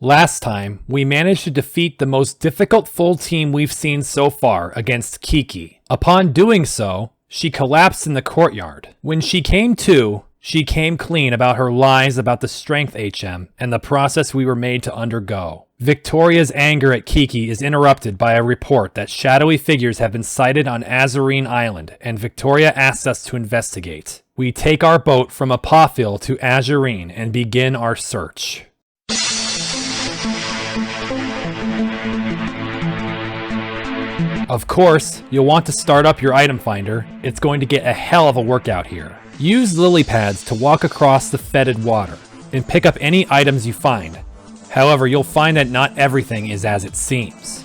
Last time, we managed to defeat the most difficult full team we've seen so far against Kiki. Upon doing so, she collapsed in the courtyard. When she came to, she came clean about her lies about the strength HM and the process we were made to undergo. Victoria's anger at Kiki is interrupted by a report that shadowy figures have been sighted on Azurine Island, and Victoria asks us to investigate. We take our boat from Apophil to Azurine and begin our search. Of course, you'll want to start up your item finder. It's going to get a hell of a workout here. Use lily pads to walk across the fetid water and pick up any items you find. However, you'll find that not everything is as it seems.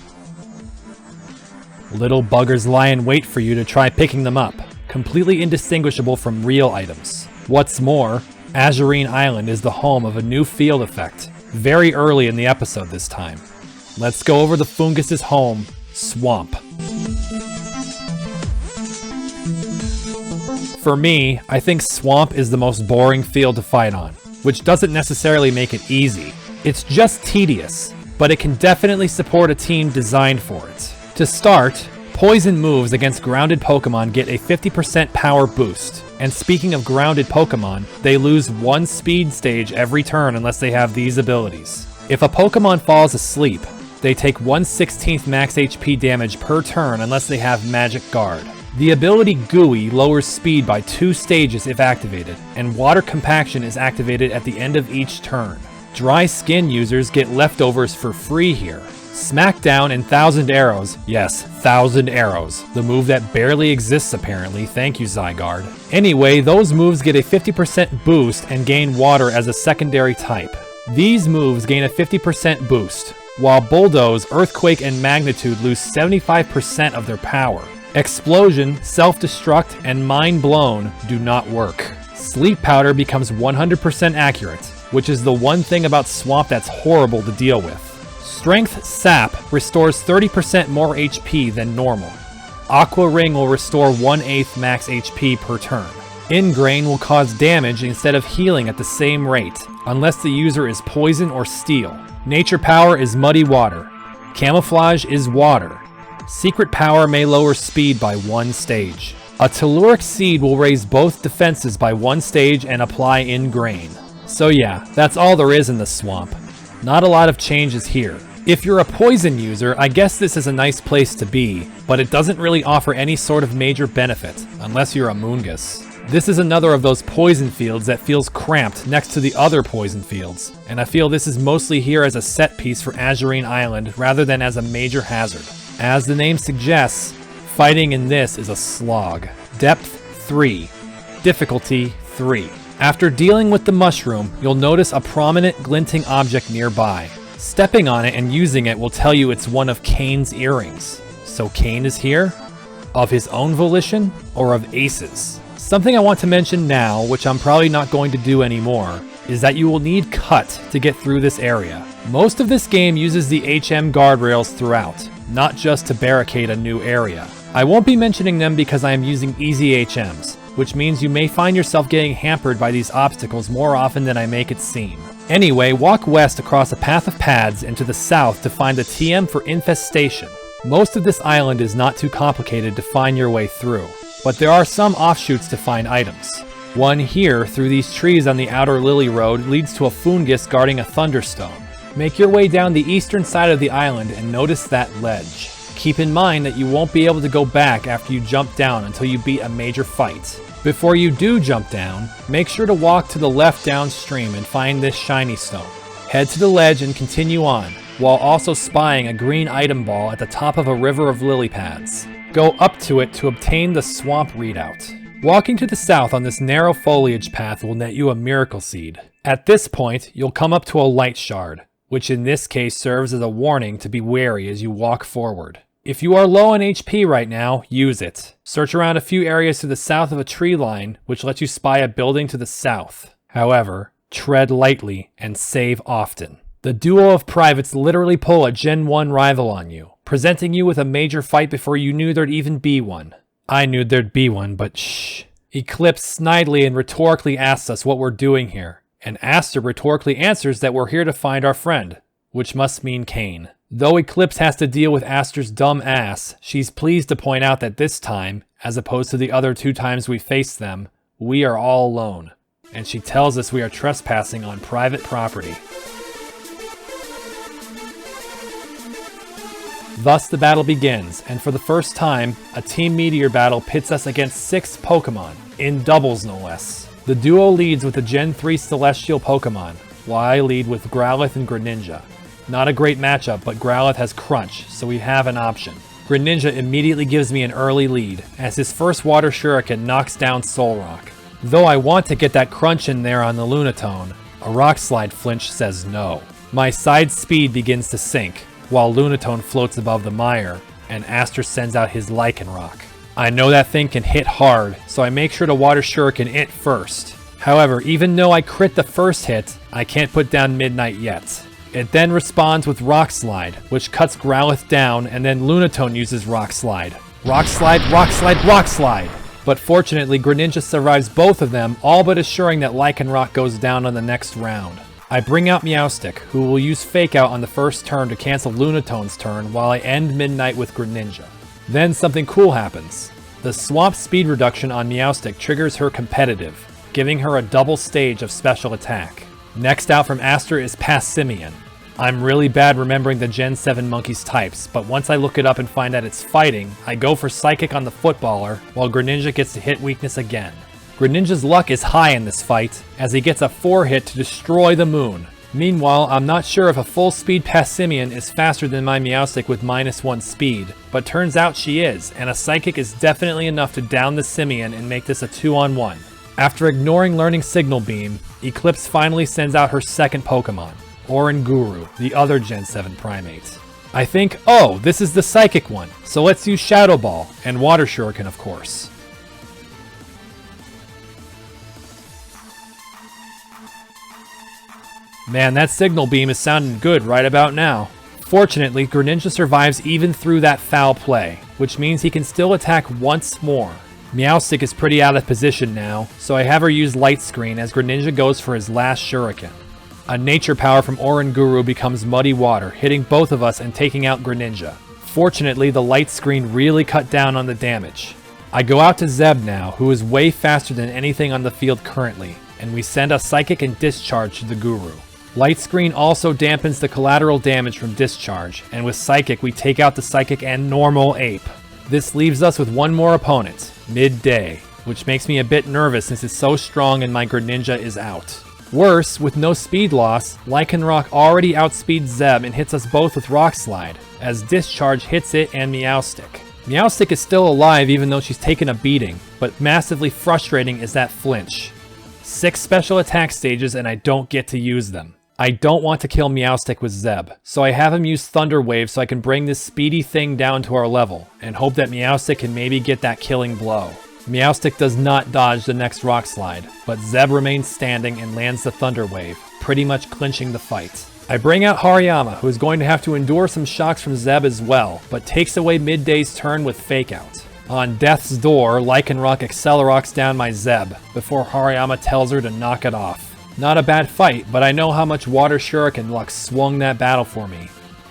Little buggers lie in wait for you to try picking them up, completely indistinguishable from real items. What's more, Azurine Island is the home of a new field effect, very early in the episode this time. Let's go over the Fungus's home, Swamp. For me, I think Swamp is the most boring field to fight on, which doesn't necessarily make it easy. It's just tedious, but it can definitely support a team designed for it. To start, poison moves against grounded Pokemon get a 50% power boost, and speaking of grounded Pokemon, they lose 1 speed stage every turn unless they have these abilities. If a Pokemon falls asleep, they take 1/16 max HP damage per turn unless they have Magic Guard. The ability Gooey lowers speed by 2 stages if activated, and Water Compaction is activated at the end of each turn. Dry Skin users get leftovers for free here. Smackdown and Thousand Arrows, yes, Thousand Arrows, the move that barely exists apparently, thank you Zygarde. Anyway, those moves get a 50% boost and gain Water as a secondary type. These moves gain a 50% boost, while Bulldoze, Earthquake, and Magnitude lose 75% of their power. Explosion, Self-Destruct, and Mind Blown do not work. Sleep Powder becomes 100% accurate, which is the one thing about Swamp that's horrible to deal with. Strength Sap restores 30% more HP than normal. Aqua Ring will restore 1/8 max HP per turn. Ingrain will cause damage instead of healing at the same rate, unless the user is poison or steel. Nature Power is Muddy Water. Camouflage is Water. Secret Power may lower speed by 1 stage. A Telluric Seed will raise both defenses by 1 stage and apply Ingrain. So yeah, that's all there is in the Swamp. Not a lot of changes here. If you're a poison user, I guess this is a nice place to be, but it doesn't really offer any sort of major benefit, unless you're a Moongus. This is another of those poison fields that feels cramped next to the other poison fields, and I feel this is mostly here as a set piece for Azurine Island rather than as a major hazard. As the name suggests, fighting in this is a slog. Depth 3. Difficulty 3. After dealing with the mushroom, you'll notice a prominent glinting object nearby. Stepping on it and using it will tell you it's one of Kane's earrings. So Kane is here? Of his own volition, or of Ace's? Something I want to mention now, which I'm probably not going to do anymore, is that you will need Cut to get through this area. Most of this game uses the HM guardrails throughout, not just to barricade a new area. I won't be mentioning them because I am using easy HMs, which means you may find yourself getting hampered by these obstacles more often than I make it seem. Anyway, walk west across a path of pads and to the south to find the TM for Infestation. Most of this island is not too complicated to find your way through, but there are some offshoots to find items. One here through these trees on the outer Lily Road leads to a Fungus guarding a Thunderstone. Make your way down the eastern side of the island and notice that ledge. Keep in mind that you won't be able to go back after you jump down until you beat a major fight. Before you do jump down, make sure to walk to the left downstream and find this shiny stone. Head to the ledge and continue on, while also spying a green item ball at the top of a river of lily pads. Go up to it to obtain the swamp readout. Walking to the south on this narrow foliage path will net you a miracle seed. At this point, you'll come up to a light shard, which in this case serves as a warning to be wary as you walk forward. If you are low on HP right now, use it. Search around a few areas to the south of a tree line, which lets you spy a building to the south. However, tread lightly and save often. The duo of privates literally pull a Gen 1 rival on you, presenting you with a major fight before you knew there'd even be one. I knew there'd be one, but shh. Eclipse snidely and rhetorically asks us what we're doing here, and Aster rhetorically answers that we're here to find our friend, which must mean Kane. Though Eclipse has to deal with Aster's dumb ass, she's pleased to point out that this time, as opposed to the other 2 times we faced them, we are all alone, and she tells us we are trespassing on private property. Thus the battle begins, and for the first time, a Team Meteor battle pits us against 6 Pokemon, in doubles no less. The duo leads with the Gen 3 Celestial Pokemon, while I lead with Growlithe and Greninja. Not a great matchup, but Growlithe has Crunch, so we have an option. Greninja immediately gives me an early lead, as his first Water Shuriken knocks down Solrock. Though I want to get that Crunch in there on the Lunatone, a Rock Slide flinch says no. My side speed begins to sink, while Lunatone floats above the mire, and Aster sends out his Lycanroc. I know that thing can hit hard, so I make sure to Water Shuriken it first. However, even though I crit the first hit, I can't put down Midnight yet. It then responds with Rock Slide, which cuts Growlithe down, and then Lunatone uses Rock Slide. Rock Slide, Rock Slide, Rock Slide! But fortunately, Greninja survives both of them, all but assuring that Lycanroc goes down on the next round. I bring out Meowstic, who will use Fake Out on the first turn to cancel Lunatone's turn while I end Midnight with Greninja. Then something cool happens. The Swamp speed reduction on Meowstic triggers her competitive, giving her a double stage of special attack. Next out from Aster is Passimian. I'm really bad remembering the Gen 7 monkey's types, but once I look it up and find out it's fighting, I go for Psychic on the Footballer, while Greninja gets to hit weakness again. Greninja's luck is high in this fight, as he gets a 4-hit to destroy the moon. Meanwhile, I'm not sure if a full-speed Passimian is faster than my Meowstic with -1 speed, but turns out she is, and a Psychic is definitely enough to down the Simian and make this a 2-on-1. After ignoring Learning Signal Beam, Eclipse finally sends out her second Pokemon, Oranguru, the other Gen 7 primate. I think, oh, this is the Psychic one, so let's use Shadow Ball, and Water Shuriken of course. Man, that Signal Beam is sounding good right about now. Fortunately, Greninja survives even through that foul play, which means he can still attack once more. Meowstic is pretty out of position now, so I have her use Light Screen as Greninja goes for his last Shuriken. A Nature Power from Oranguru becomes Muddy Water, hitting both of us and taking out Greninja. Fortunately, the Light Screen really cut down on the damage. I go out to Zeb now, who is way faster than anything on the field currently, and we send a Psychic and Discharge to the Guru. Light Screen also dampens the collateral damage from Discharge, and with Psychic we take out the Psychic and normal Ape. This leaves us with one more opponent, Midday, which makes me a bit nervous since it's so strong and my Greninja is out. Worse, with no speed loss, Lycanroc already outspeeds Zeb and hits us both with Rock Slide, as Discharge hits it and Meowstic. Meowstic is still alive even though she's taken a beating, but massively frustrating is that flinch. 6 special attack stages and I don't get to use them. I don't want to kill Meowstic with Zeb, so I have him use Thunder Wave so I can bring this speedy thing down to our level, and hope that Meowstic can maybe get that killing blow. Meowstic does not dodge the next Rock Slide, but Zeb remains standing and lands the Thunder Wave, pretty much clinching the fight. I bring out Hariyama, who is going to have to endure some shocks from Zeb as well, but takes away Midday's turn with Fake Out. On Death's Door, Lycanroc Accelerox down my Zeb, before Hariyama tells her to knock it off. Not a bad fight, but I know how much Water Shuriken luck swung that battle for me.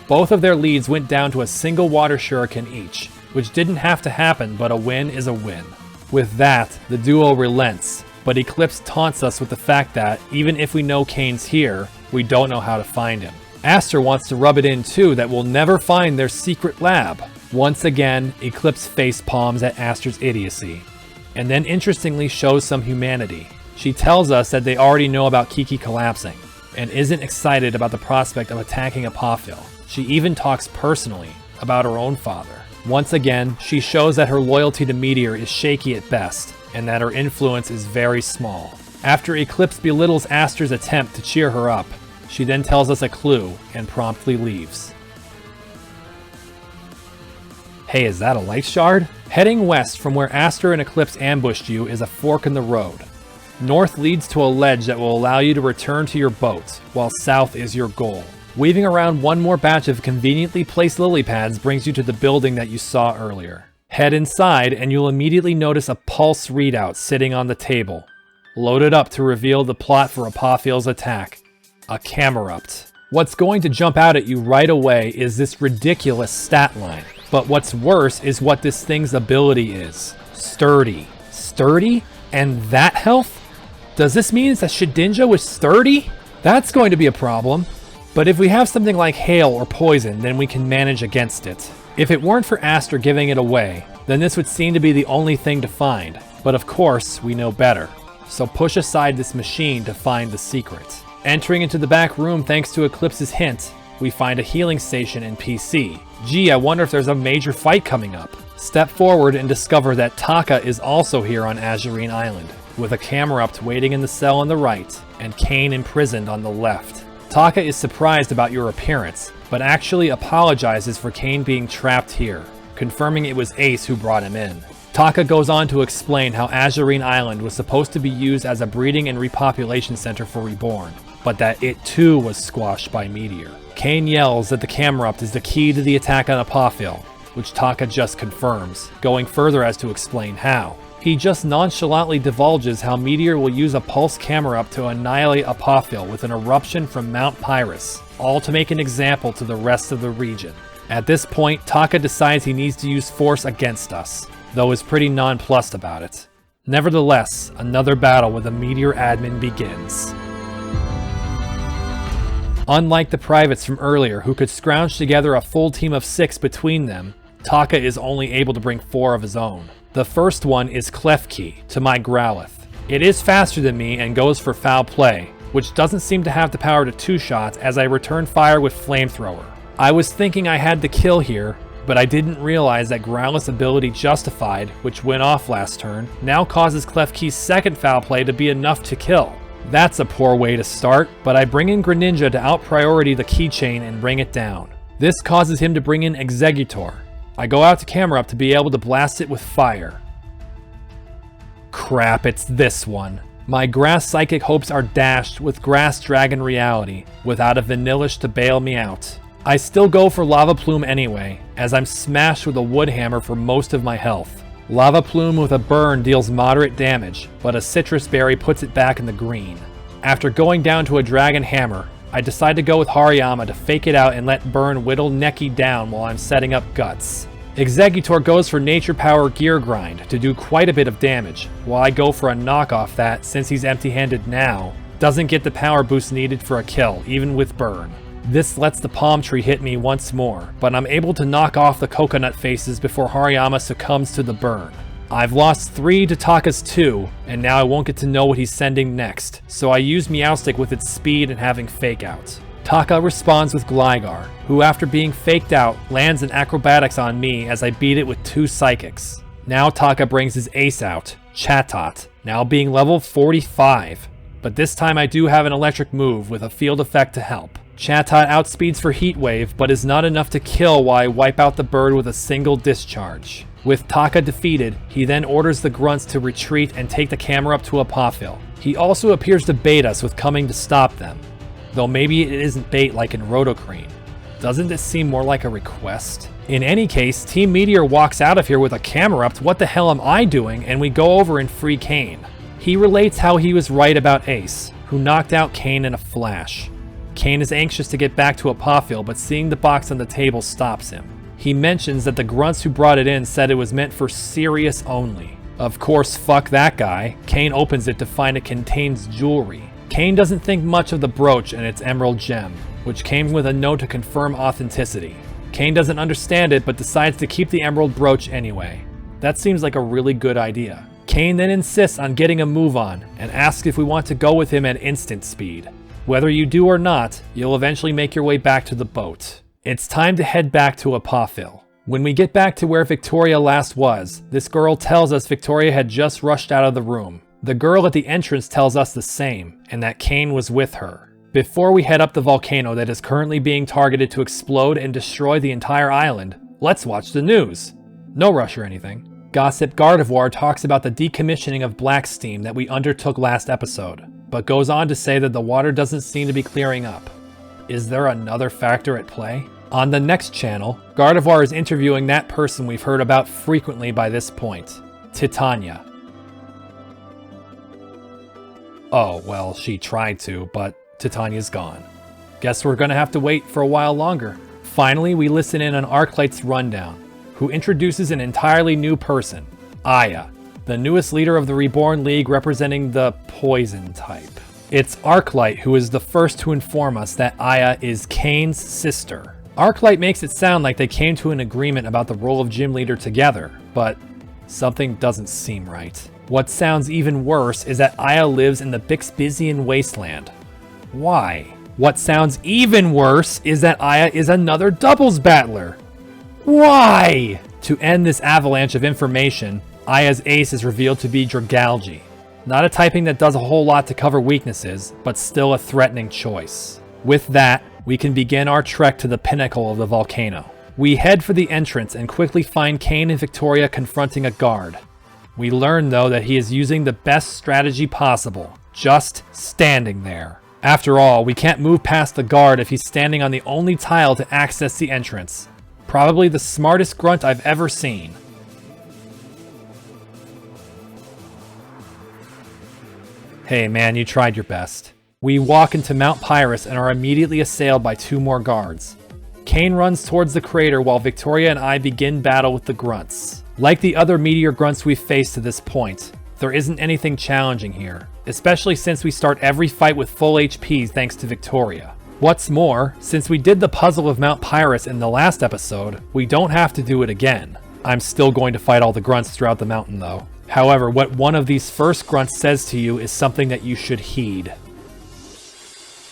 Both of their leads went down to a single Water Shuriken each, which didn't have to happen, but a win is a win. With that, the duo relents, but Eclipse taunts us with the fact that, even if we know Kane's here, we don't know how to find him. Aster wants to rub it in too that we'll never find their secret lab. Once again, Eclipse face palms at Aster's idiocy, and then interestingly shows some humanity. She tells us that they already know about Kiki collapsing, and isn't excited about the prospect of attacking a Pawfil. She even talks personally about her own father. Once again, she shows that her loyalty to Meteor is shaky at best, and that her influence is very small. After Eclipse belittles Aster's attempt to cheer her up, she then tells us a clue and promptly leaves. Hey, is that a life shard? Heading west from where Aster and Eclipse ambushed you is a fork in the road. North leads to a ledge that will allow you to return to your boat, while south is your goal. Weaving around one more batch of conveniently placed lily pads brings you to the building that you saw earlier. Head inside and you'll immediately notice a pulse readout sitting on the table. Load it up to reveal the plot for Apophil's attack. A Camerupt. What's going to jump out at you right away is this ridiculous stat line. But what's worse is what this thing's ability is. Sturdy. Sturdy? And that health? Does this mean it's a Shedinja with sturdy? That's going to be a problem. But if we have something like hail or poison, then we can manage against it. If it weren't for Aster giving it away, then this would seem to be the only thing to find. But of course, we know better. So push aside this machine to find the secret. Entering into the back room thanks to Eclipse's hint, we find a healing station in PC. Gee, I wonder if there's a major fight coming up. Step forward and discover that Taka is also here on Azurine Island, with a Camerupt waiting in the cell on the right, and Kain imprisoned on the left. Taka is surprised about your appearance, but actually apologizes for Kain being trapped here, confirming it was Ace who brought him in. Taka goes on to explain how Azurine Island was supposed to be used as a breeding and repopulation center for Reborn, but that it too was squashed by Meteor. Kain yells that the Camerupt is the key to the attack on Apophil, which Taka just confirms, going further as to explain how. He just nonchalantly divulges how Meteor will use a pulse Camerupt to annihilate Apophil with an eruption from Mount Pyrus, all to make an example to the rest of the region. At this point, Taka decides he needs to use force against us, though is pretty nonplussed about it. Nevertheless, another battle with a Meteor admin begins. Unlike the privates from earlier who could scrounge together a full team of 6 between them, Taka is only able to bring 4 of his own. The first one is Klefki, to my Growlithe. It is faster than me and goes for foul play, which doesn't seem to have the power to 2-shot as I return fire with Flamethrower. I was thinking I had the kill here, but I didn't realize that Growlithe's ability Justified, which went off last turn, now causes Klefki's second foul play to be enough to kill. That's a poor way to start, but I bring in Greninja to out-priority the keychain and bring it down. This causes him to bring in Exeggutor. I go out to Camerupt to be able to blast it with fire. Crap, it's this one. My Grass Psychic hopes are dashed with Grass Dragon Reality, without a Vanillish to bail me out. I still go for Lava Plume anyway, as I'm smashed with a Wood Hammer for most of my health. Lava Plume with a burn deals moderate damage, but a Citrus Berry puts it back in the green. After going down to a Dragon Hammer, I decide to go with Hariyama to fake it out and let Burn whittle Neki down while I'm setting up Guts. Exeggutor goes for Nature Power Gear Grind to do quite a bit of damage, while I go for a knockoff that, since he's empty-handed now, doesn't get the power boost needed for a kill, even with Burn. This lets the Palm Tree hit me once more, but I'm able to knock off the Coconut Faces before Hariyama succumbs to the burn. I've lost 3 to Taka's 2, and now I won't get to know what he's sending next, so I use Meowstic with its speed and having Fake Out. Taka responds with Gligar, who after being faked out, lands an Acrobatics on me as I beat it with 2 Psychics. Now Taka brings his ace out, Chatot, now being level 45, but this time I do have an electric move with a field effect to help. Chatot outspeeds for Heat Wave, but is not enough to kill while I wipe out the bird with a single discharge. With Taka defeated, he then orders the grunts to retreat and take the camera up to Apophil. He also appears to bait us with coming to stop them. Though maybe it isn't bait like in Rotocrene. Doesn't it seem more like a request? In any case, Team Meteor walks out of here with a Camerupt, what the hell am I doing, and we go over and free Kain. He relates how he was right about Ace, who knocked out Kain in a flash. Kain is anxious to get back to Apophil, but seeing the box on the table stops him. He mentions that the grunts who brought it in said it was meant for Sirius only. Of course, fuck that guy. Kain opens it to find it contains jewelry. Kain doesn't think much of the brooch and its emerald gem, which came with a note to confirm authenticity. Kain doesn't understand it, but decides to keep the emerald brooch anyway. That seems like a really good idea. Kain then insists on getting a move on, and asks if we want to go with him at instant speed. Whether you do or not, you'll eventually make your way back to the boat. It's time to head back to Apophil. When we get back to where Victoria last was, this girl tells us Victoria had just rushed out of the room. The girl at the entrance tells us the same, and that Kain was with her. Before we head up the volcano that is currently being targeted to explode and destroy the entire island, let's watch the news. No rush or anything. Gossip Gardevoir talks about the decommissioning of Black Steam that we undertook last episode, but goes on to say that the water doesn't seem to be clearing up. Is there another factor at play? On the next channel, Gardevoir is interviewing that person we've heard about frequently by this point, Titania. Oh, well, she tried to, but Titania's gone. Guess we're gonna have to wait for a while longer. Finally, we listen in on Arclight's rundown, who introduces an entirely new person, Aya, the newest leader of the Reborn League representing the Poison type. It's Arclight who is the first to inform us that Aya is Kane's sister. Arclight makes it sound like they came to an agreement about the role of gym leader together, but something doesn't seem right. What sounds even worse is that Aya lives in the Bixbysian wasteland. Why? What sounds even worse is that Aya is another doubles battler. Why? To end this avalanche of information, Aya's ace is revealed to be Dragalge. Not a typing that does a whole lot to cover weaknesses, but still a threatening choice. With that, we can begin our trek to the pinnacle of the volcano. We head for the entrance and quickly find Kane and Victoria confronting a guard. We learn though that he is using the best strategy possible, just standing there. After all, we can't move past the guard if he's standing on the only tile to access the entrance. Probably the smartest grunt I've ever seen. Hey man, you tried your best. We walk into Mount Pyrus and are immediately assailed by two more guards. Kane runs towards the crater while Victoria and I begin battle with the grunts. Like the other meteor grunts we've faced to this point, there isn't anything challenging here, especially since we start every fight with full HP thanks to Victoria. What's more, since we did the puzzle of Mount Pyrus in the last episode, we don't have to do it again. I'm still going to fight all the grunts throughout the mountain though. However, what one of these first grunts says to you is something that you should heed.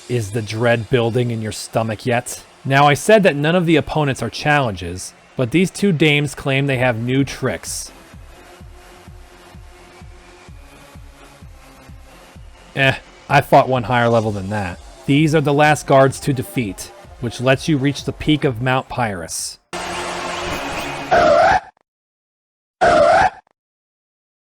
Is the dread building in your stomach yet? Now I said that none of the opponents are challenges, but these two dames claim they have new tricks. I fought one higher level than that. These are the last guards to defeat, which lets you reach the peak of Mount Pyrus.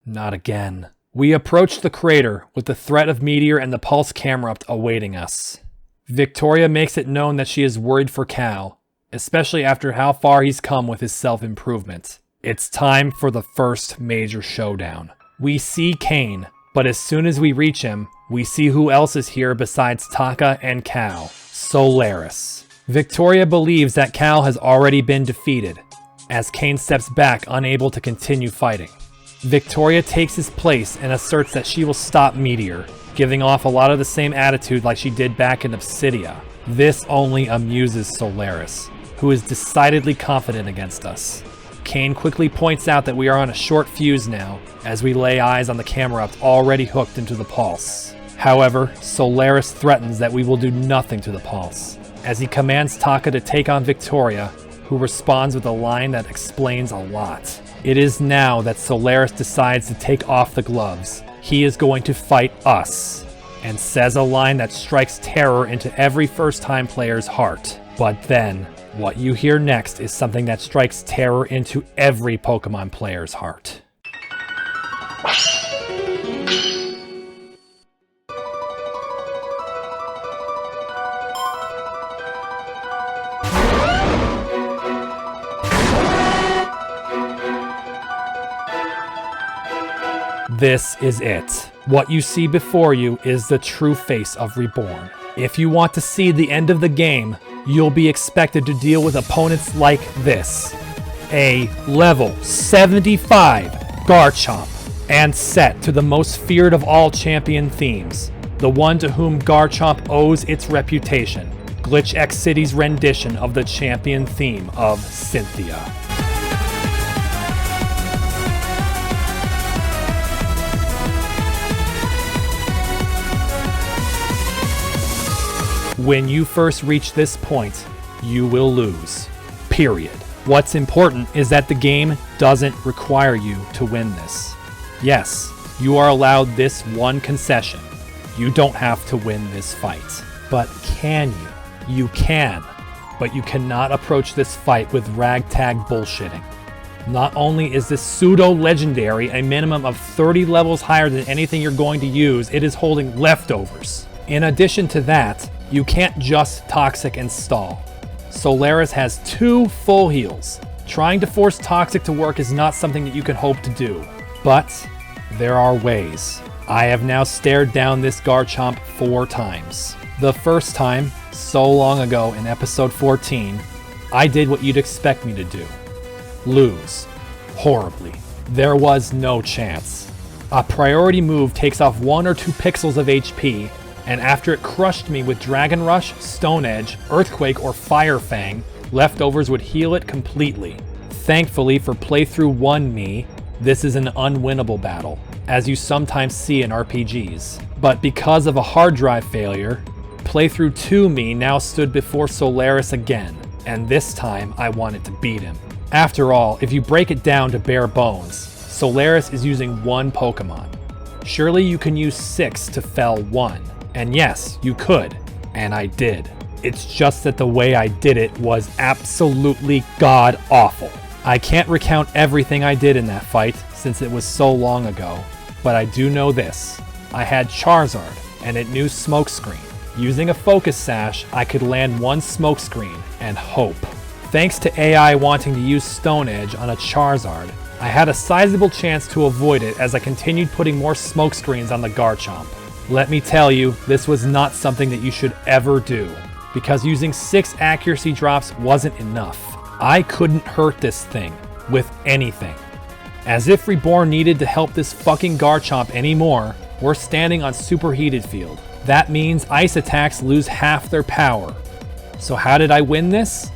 Not again. We approach the crater with the threat of Meteor and the Pulse Camerupt awaiting us. Victoria makes it known that she is worried for Cal, especially after how far he's come with his self-improvement. It's time for the first major showdown. We see Kane, but as soon as we reach him, we see who else is here besides Taka and Cal, Solaris. Victoria believes that Cal has already been defeated, as Kane steps back unable to continue fighting. Victoria takes his place and asserts that she will stop Meteor, giving off a lot of the same attitude like she did back in Obsidia. This only amuses Solaris, who is decidedly confident against us. Kane quickly points out that we are on a short fuse now, as we lay eyes on the Camerupt already hooked into the Pulse. However, Solaris threatens that we will do nothing to the Pulse, as he commands Taka to take on Victoria, who responds with a line that explains a lot. It is now that Solaris decides to take off the gloves. He is going to fight us, and says a line that strikes terror into every first-time player's heart. But then, what you hear next is something that strikes terror into every Pokemon player's heart. This is it. What you see before you is the true face of Reborn. If you want to see the end of the game, you'll be expected to deal with opponents like this. A level 75 Garchomp, and set to the most feared of all champion themes, the one to whom Garchomp owes its reputation, Glitch X City's rendition of the champion theme of Cynthia. When you first reach this point, you will lose. Period. What's important is that the game doesn't require you to win this. Yes, you are allowed this one concession. You don't have to win this fight. But can you? You can. But you cannot approach this fight with ragtag bullshitting. Not only is this pseudo-legendary a minimum of 30 levels higher than anything you're going to use, it is holding leftovers. In addition to that, you can't just toxic and stall. Solaris has 2 full heals. Trying to force Toxic to work is not something that you can hope to do. But there are ways. I have now stared down this Garchomp 4 times. The first time, so long ago in episode 14, I did what you'd expect me to do. Lose. Horribly. There was no chance. A priority move takes off 1 or 2 pixels of HP, and after it crushed me with Dragon Rush, Stone Edge, Earthquake, or Fire Fang, leftovers would heal it completely. Thankfully for playthrough 1 me, this is an unwinnable battle, as you sometimes see in RPGs. But because of a hard drive failure, playthrough 2 me now stood before Solaris again, and this time I wanted to beat him. After all, if you break it down to bare bones, Solaris is using 1 Pokemon. Surely you can use 6 to fell 1. And yes, you could, and I did. It's just that the way I did it was absolutely god-awful. I can't recount everything I did in that fight, since it was so long ago, but I do know this. I had Charizard, and it knew Smokescreen. Using a Focus Sash, I could land 1 Smokescreen, and hope. Thanks to AI wanting to use Stone Edge on a Charizard, I had a sizable chance to avoid it as I continued putting more Smokescreens on the Garchomp. Let me tell you, this was not something that you should ever do, because using 6 accuracy drops wasn't enough. I couldn't hurt this thing with anything. As if Reborn needed to help this fucking Garchomp anymore, we're standing on superheated field. That means ice attacks lose half their power. So how did I win this?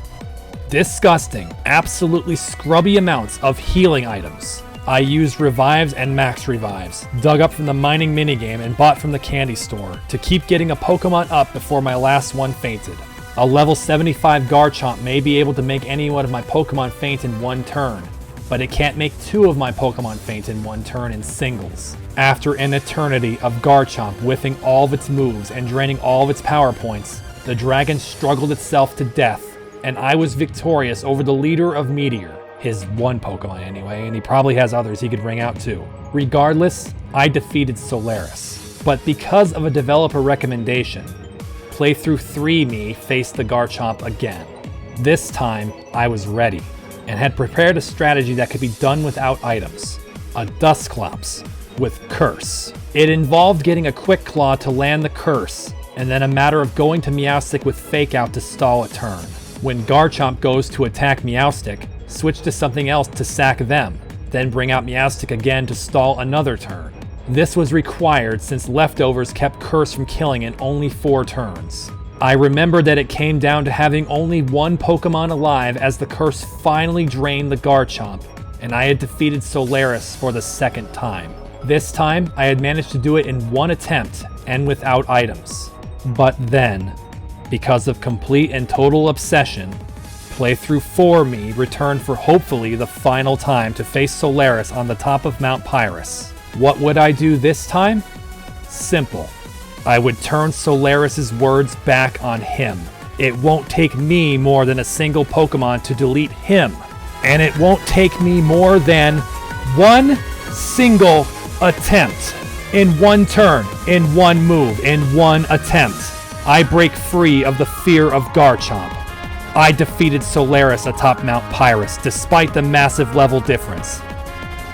Disgusting, absolutely scrubby amounts of healing items. I used revives and max revives, dug up from the mining minigame and bought from the candy store to keep getting a Pokemon up before my last one fainted. A level 75 Garchomp may be able to make any one of my Pokemon faint in 1 turn, but it can't make 2 of my Pokemon faint in 1 turn in singles. After an eternity of Garchomp whiffing all of its moves and draining all of its power points, the dragon struggled itself to death, and I was victorious over the leader of Meteor. His 1 Pokemon anyway, and he probably has others he could bring out too. Regardless, I defeated Solaris. But because of a developer recommendation, playthrough 3 me faced the Garchomp again. This time, I was ready, and had prepared a strategy that could be done without items. A Dusclops with Curse. It involved getting a Quick Claw to land the Curse, and then a matter of going to Meowstic with Fake Out to stall a turn. When Garchomp goes to attack Meowstic, switch to something else to sack them, then bring out Meowstic again to stall another turn. This was required since leftovers kept Curse from killing in only 4 turns. I remember that it came down to having only 1 Pokemon alive as the Curse finally drained the Garchomp, and I had defeated Solaris for the 2nd time. This time, I had managed to do it in 1 attempt and without items. But then, because of complete and total obsession, playthrough 4 me returned for hopefully the final time to face Solaris on the top of Mount Pyrus. What would I do this time? Simple. I would turn Solaris's words back on him. It won't take me more than a single Pokemon to delete him. And it won't take me more than 1 single attempt. In 1 turn, in 1 move, in 1 attempt, I break free of the fear of Garchomp. I defeated Solaris atop Mount Pyrus despite the massive level difference.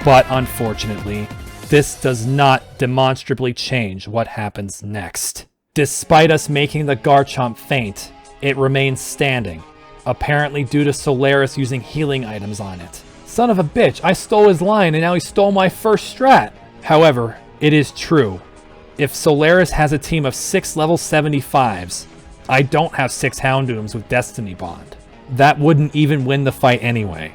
But unfortunately, this does not demonstrably change what happens next. Despite us making the Garchomp faint, it remains standing, apparently due to Solaris using healing items on it. Son of a bitch, I stole his line and now he stole my first strat! However, it is true. If Solaris has a team of 6 level 75s, I don't have 6 Houndooms with Destiny Bond. That wouldn't even win the fight anyway.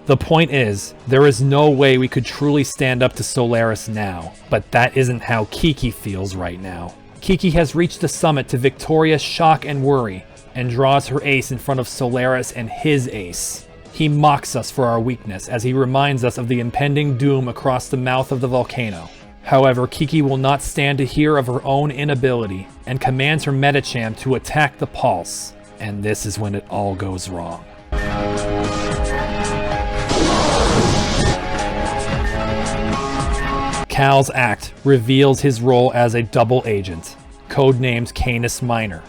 The point is, there is no way we could truly stand up to Solaris now, but that isn't how Kiki feels right now. Kiki has reached the summit to victorious shock and worry, and draws her ace in front of Solaris and his ace. He mocks us for our weakness as he reminds us of the impending doom across the mouth of the volcano. However, Kiki will not stand to hear of her own inability, and commands her Medicham to attack the Pulse. And this is when it all goes wrong. Cal's act reveals his role as a double agent, codenamed Canis Minor.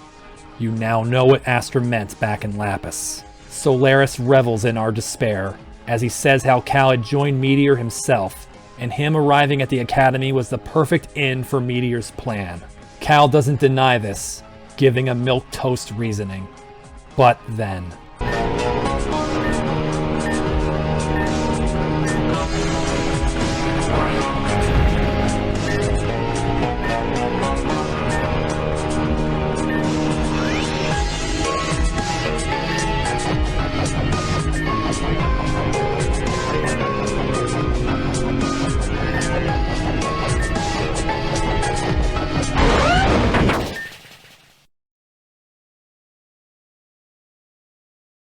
You now know what Astra meant back in Lapis. Solaris revels in our despair, as he says how Cal had joined Meteor himself, and him arriving at the Academy was the perfect end for Meteor's plan. Cal doesn't deny this, giving a milquetoast reasoning. But then...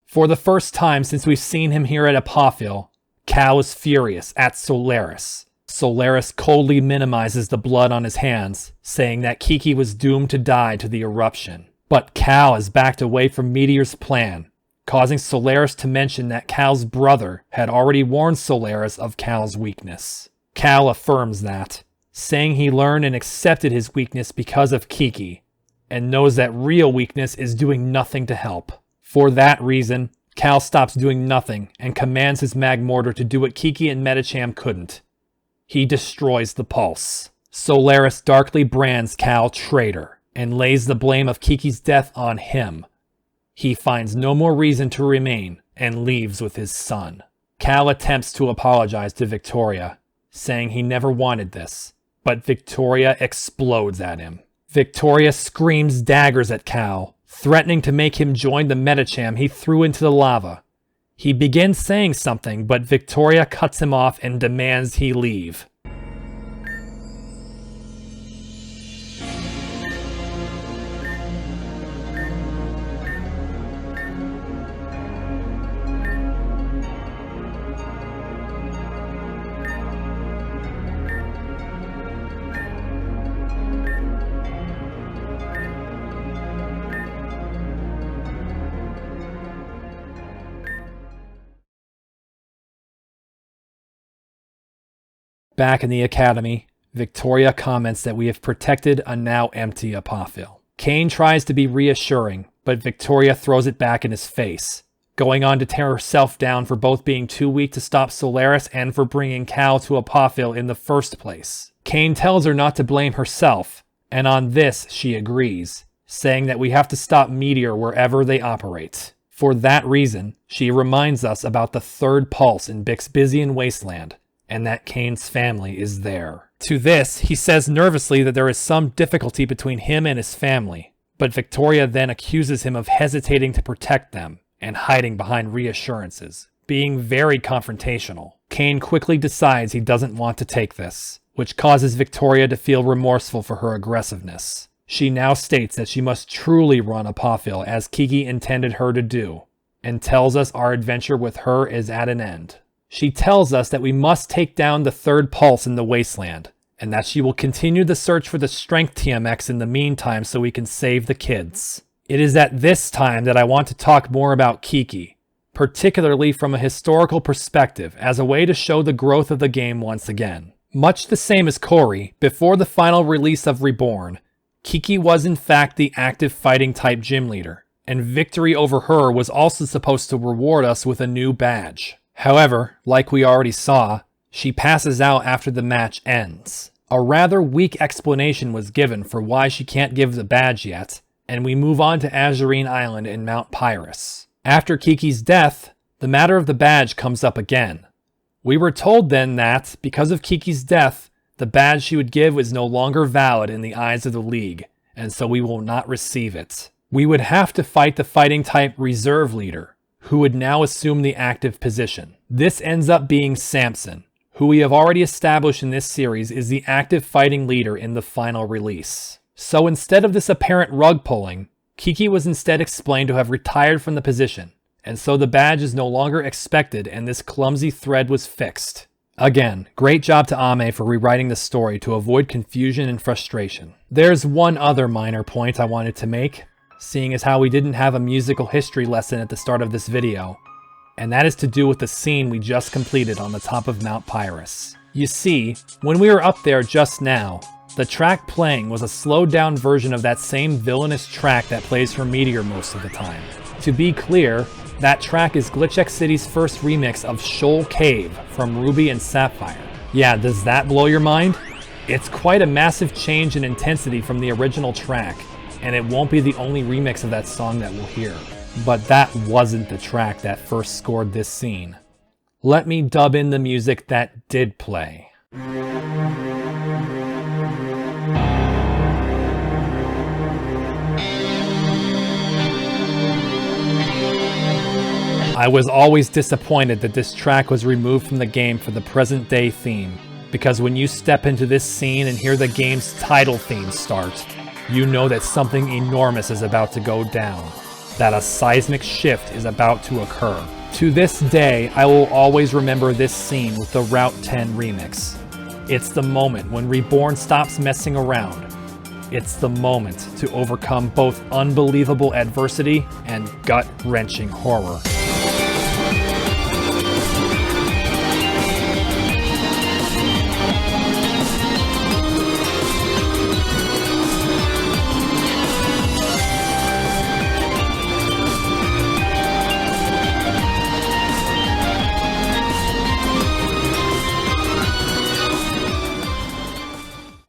For the first time since we've seen him here at Apophil, Cal is furious at Solaris. Solaris coldly minimizes the blood on his hands, saying that Kiki was doomed to die to the eruption. But Cal has backed away from Meteor's plan, causing Solaris to mention that Cal's brother had already warned Solaris of Cal's weakness. Cal affirms that, saying he learned and accepted his weakness because of Kiki, and knows that real weakness is doing nothing to help. For that reason, Cal stops doing nothing and commands his Magmortar to do what Kiki and Medicham couldn't. He destroys the Pulse. Solaris darkly brands Cal traitor and lays the blame of Kiki's death on him. He finds no more reason to remain and leaves with his son. Cal attempts to apologize to Victoria, saying he never wanted this, but Victoria explodes at him. Victoria screams daggers at Cal, threatening to make him join the Medicham he threw into the lava. He begins saying something, but Victoria cuts him off and demands he leave. Back in the Academy, Victoria comments that we have protected a now empty Apophil. Kane tries to be reassuring, but Victoria throws it back in his face, going on to tear herself down for both being too weak to stop Solaris and for bringing Cal to Apophil in the first place. Kane tells her not to blame herself, and on this she agrees, saying that we have to stop Meteor wherever they operate. For that reason, she reminds us about the third pulse in Bixbysian Wasteland, and that Kane's family is there. To this, he says nervously that there is some difficulty between him and his family, but Victoria then accuses him of hesitating to protect them and hiding behind reassurances, being very confrontational. Kane quickly decides he doesn't want to take this, which causes Victoria to feel remorseful for her aggressiveness. She now states that she must truly run Apophil as Kiki intended her to do, and tells us our adventure with her is at an end. She tells us that we must take down the third pulse in the wasteland, and that she will continue the search for the strength TMX in the meantime so we can save the kids. It is at this time that I want to talk more about Kiki, particularly from a historical perspective as a way to show the growth of the game once again. Much the same as Corey, before the final release of Reborn, Kiki was in fact the active fighting type gym leader, and victory over her was also supposed to reward us with a new badge. However, like we already saw, she passes out after the match ends. A rather weak explanation was given for why she can't give the badge yet, and we move on to Azurine Island in Mount Pyrus. After Kiki's death, the matter of the badge comes up again. We were told then that, because of Kiki's death, the badge she would give was no longer valid in the eyes of the League, and so we will not receive it. We would have to fight the fighting type reserve leader, who would now assume the active position. This ends up being Samson, who we have already established in this series is the active fighting leader in the final release. So instead of this apparent rug pulling, Kiki was instead explained to have retired from the position, and so the badge is no longer expected and this clumsy thread was fixed. Again, great job to Ame for rewriting the story to avoid confusion and frustration. There's one other minor point I wanted to make, seeing as how we didn't have a musical history lesson at the start of this video, and that is to do with the scene we just completed on the top of Mount Pyrus. You see, when we were up there just now, The track playing was a slowed down version of that same villainous track that plays for Meteor most of the time. To be clear, that track is Glitch X City's first remix of Shoal Cave from Ruby and Sapphire. Yeah, does that blow your mind? It's quite a massive change in intensity from the original track, and it won't be the only remix of that song that we'll hear. But that wasn't the track that first scored this scene. Let me dub in the music that did play. I was always disappointed that this track was removed from the game for the present day theme, because when you step into this scene and hear the game's title theme start, you know that something enormous is about to go down, that a seismic shift is about to occur. To this day, I will always remember this scene with the Route 10 remix. It's the moment when Reborn stops messing around. It's the moment to overcome both unbelievable adversity and gut-wrenching horror.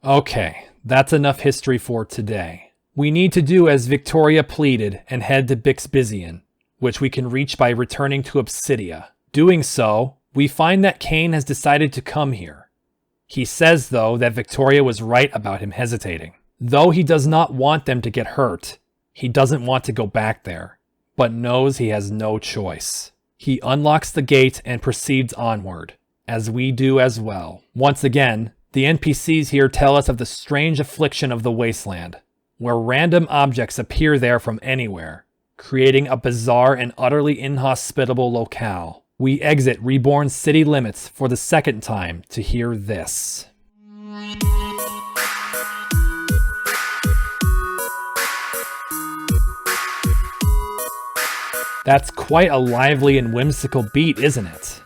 Okay, that's enough history for today. We need to do as Victoria pleaded and head to Bixbizion, which we can reach by returning to Obsidia. Doing so, we find that Cain has decided to come here. He says, though, that Victoria was right about him hesitating. Though he does not want them to get hurt, he doesn't want to go back there, but knows he has no choice. He unlocks the gate and proceeds onward, as we do as well. Once again, the NPCs here tell us of the strange affliction of the wasteland, where random objects appear there from anywhere, creating a bizarre and utterly inhospitable locale. We exit Reborn's city limits for the second time to hear this. That's quite a lively and whimsical beat, isn't it?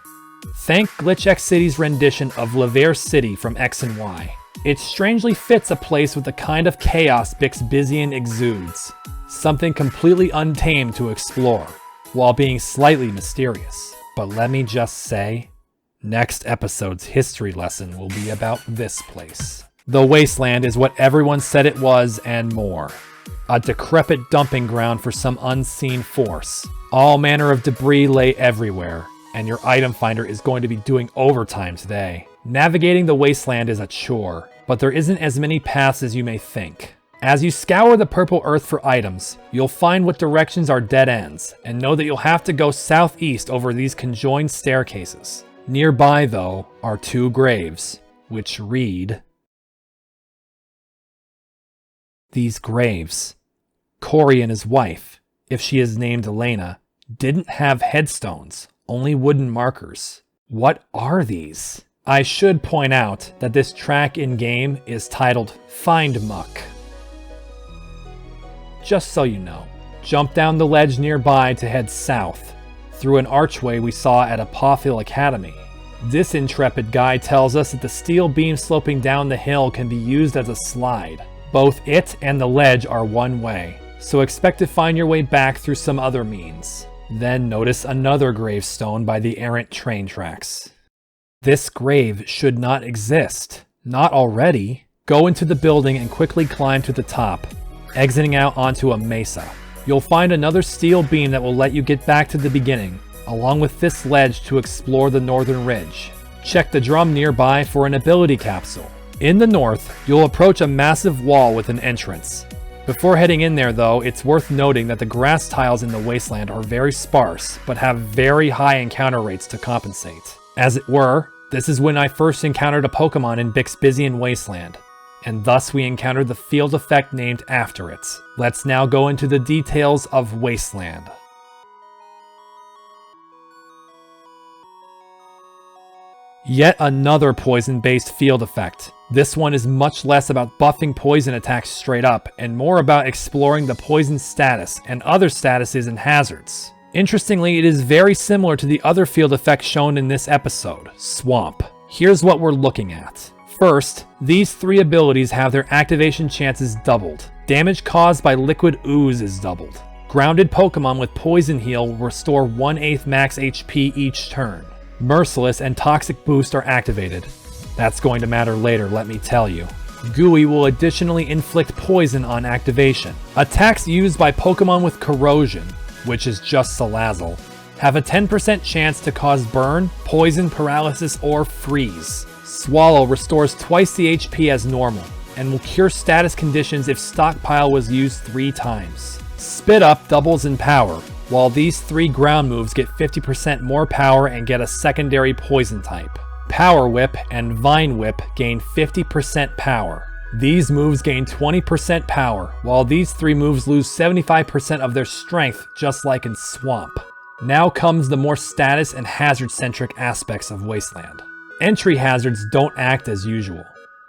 Thank Glitch X City's rendition of Levair City from X and Y. It strangely fits a place with the kind of chaos Bixbizion exudes, something completely untamed to explore, while being slightly mysterious. But let me just say, next episode's history lesson will be about this place. The Wasteland is what everyone said it was and more. A decrepit dumping ground for some unseen force. All manner of debris lay everywhere, and your item finder is going to be doing overtime today. Navigating the wasteland is a chore, but there isn't as many paths as you may think. As you scour the purple earth for items, you'll find what directions are dead ends, and know that you'll have to go southeast over these conjoined staircases. Nearby, though, are two graves, which read... These graves, Corey and his wife, if she is named Elena, didn't have headstones, only wooden markers. What are these? I should point out that this track in-game is titled Find Muck. Just so you know. Jump down the ledge nearby to head south, through an archway we saw at Apophil Academy. This intrepid guy tells us that the steel beam sloping down the hill can be used as a slide. Both it and the ledge are one way, so expect to find your way back through some other means. Then notice another gravestone by the errant train tracks. This grave should not exist. Not already. Go into the building and quickly climb to the top, exiting out onto a mesa. You'll find another steel beam that will let you get back to the beginning, along with this ledge to explore the northern ridge. Check the drum nearby for an ability capsule. In the north, you'll approach a massive wall with an entrance. Before heading in there though, it's worth noting that the grass tiles in the wasteland are very sparse, but have very high encounter rates to compensate. As it were, this is when I first encountered a Pokemon in Bixbizion Wasteland, and thus we encountered the field effect named after it. Let's now go into the details of Wasteland. Yet another poison-based field effect. This one is much less about buffing poison attacks straight up, and more about exploring the poison status and other statuses and hazards. Interestingly, it is very similar to the other field effect shown in this episode, Swamp. Here's what we're looking at. First, these 3 abilities have their activation chances doubled. Damage caused by liquid ooze is doubled. Grounded Pokemon with Poison Heal will restore 1/8 max HP each turn. Merciless and Toxic Boost are activated. That's going to matter later, let me tell you. Gooey will additionally inflict poison on activation. Attacks used by Pokemon with Corrosion, which is just Salazzle, have a 10% chance to cause burn, poison, paralysis, or freeze. Swallow restores twice the HP as normal, and will cure status conditions if Stockpile was used 3 times. Spit Up doubles in power, while these 3 ground moves get 50% more power and get a secondary poison type. Power Whip and Vine Whip gain 50% power. These moves gain 20% power, while these 3 moves lose 75% of their strength, just like in Swamp. Now comes the more status and hazard-centric aspects of Wasteland. Entry hazards don't act as usual.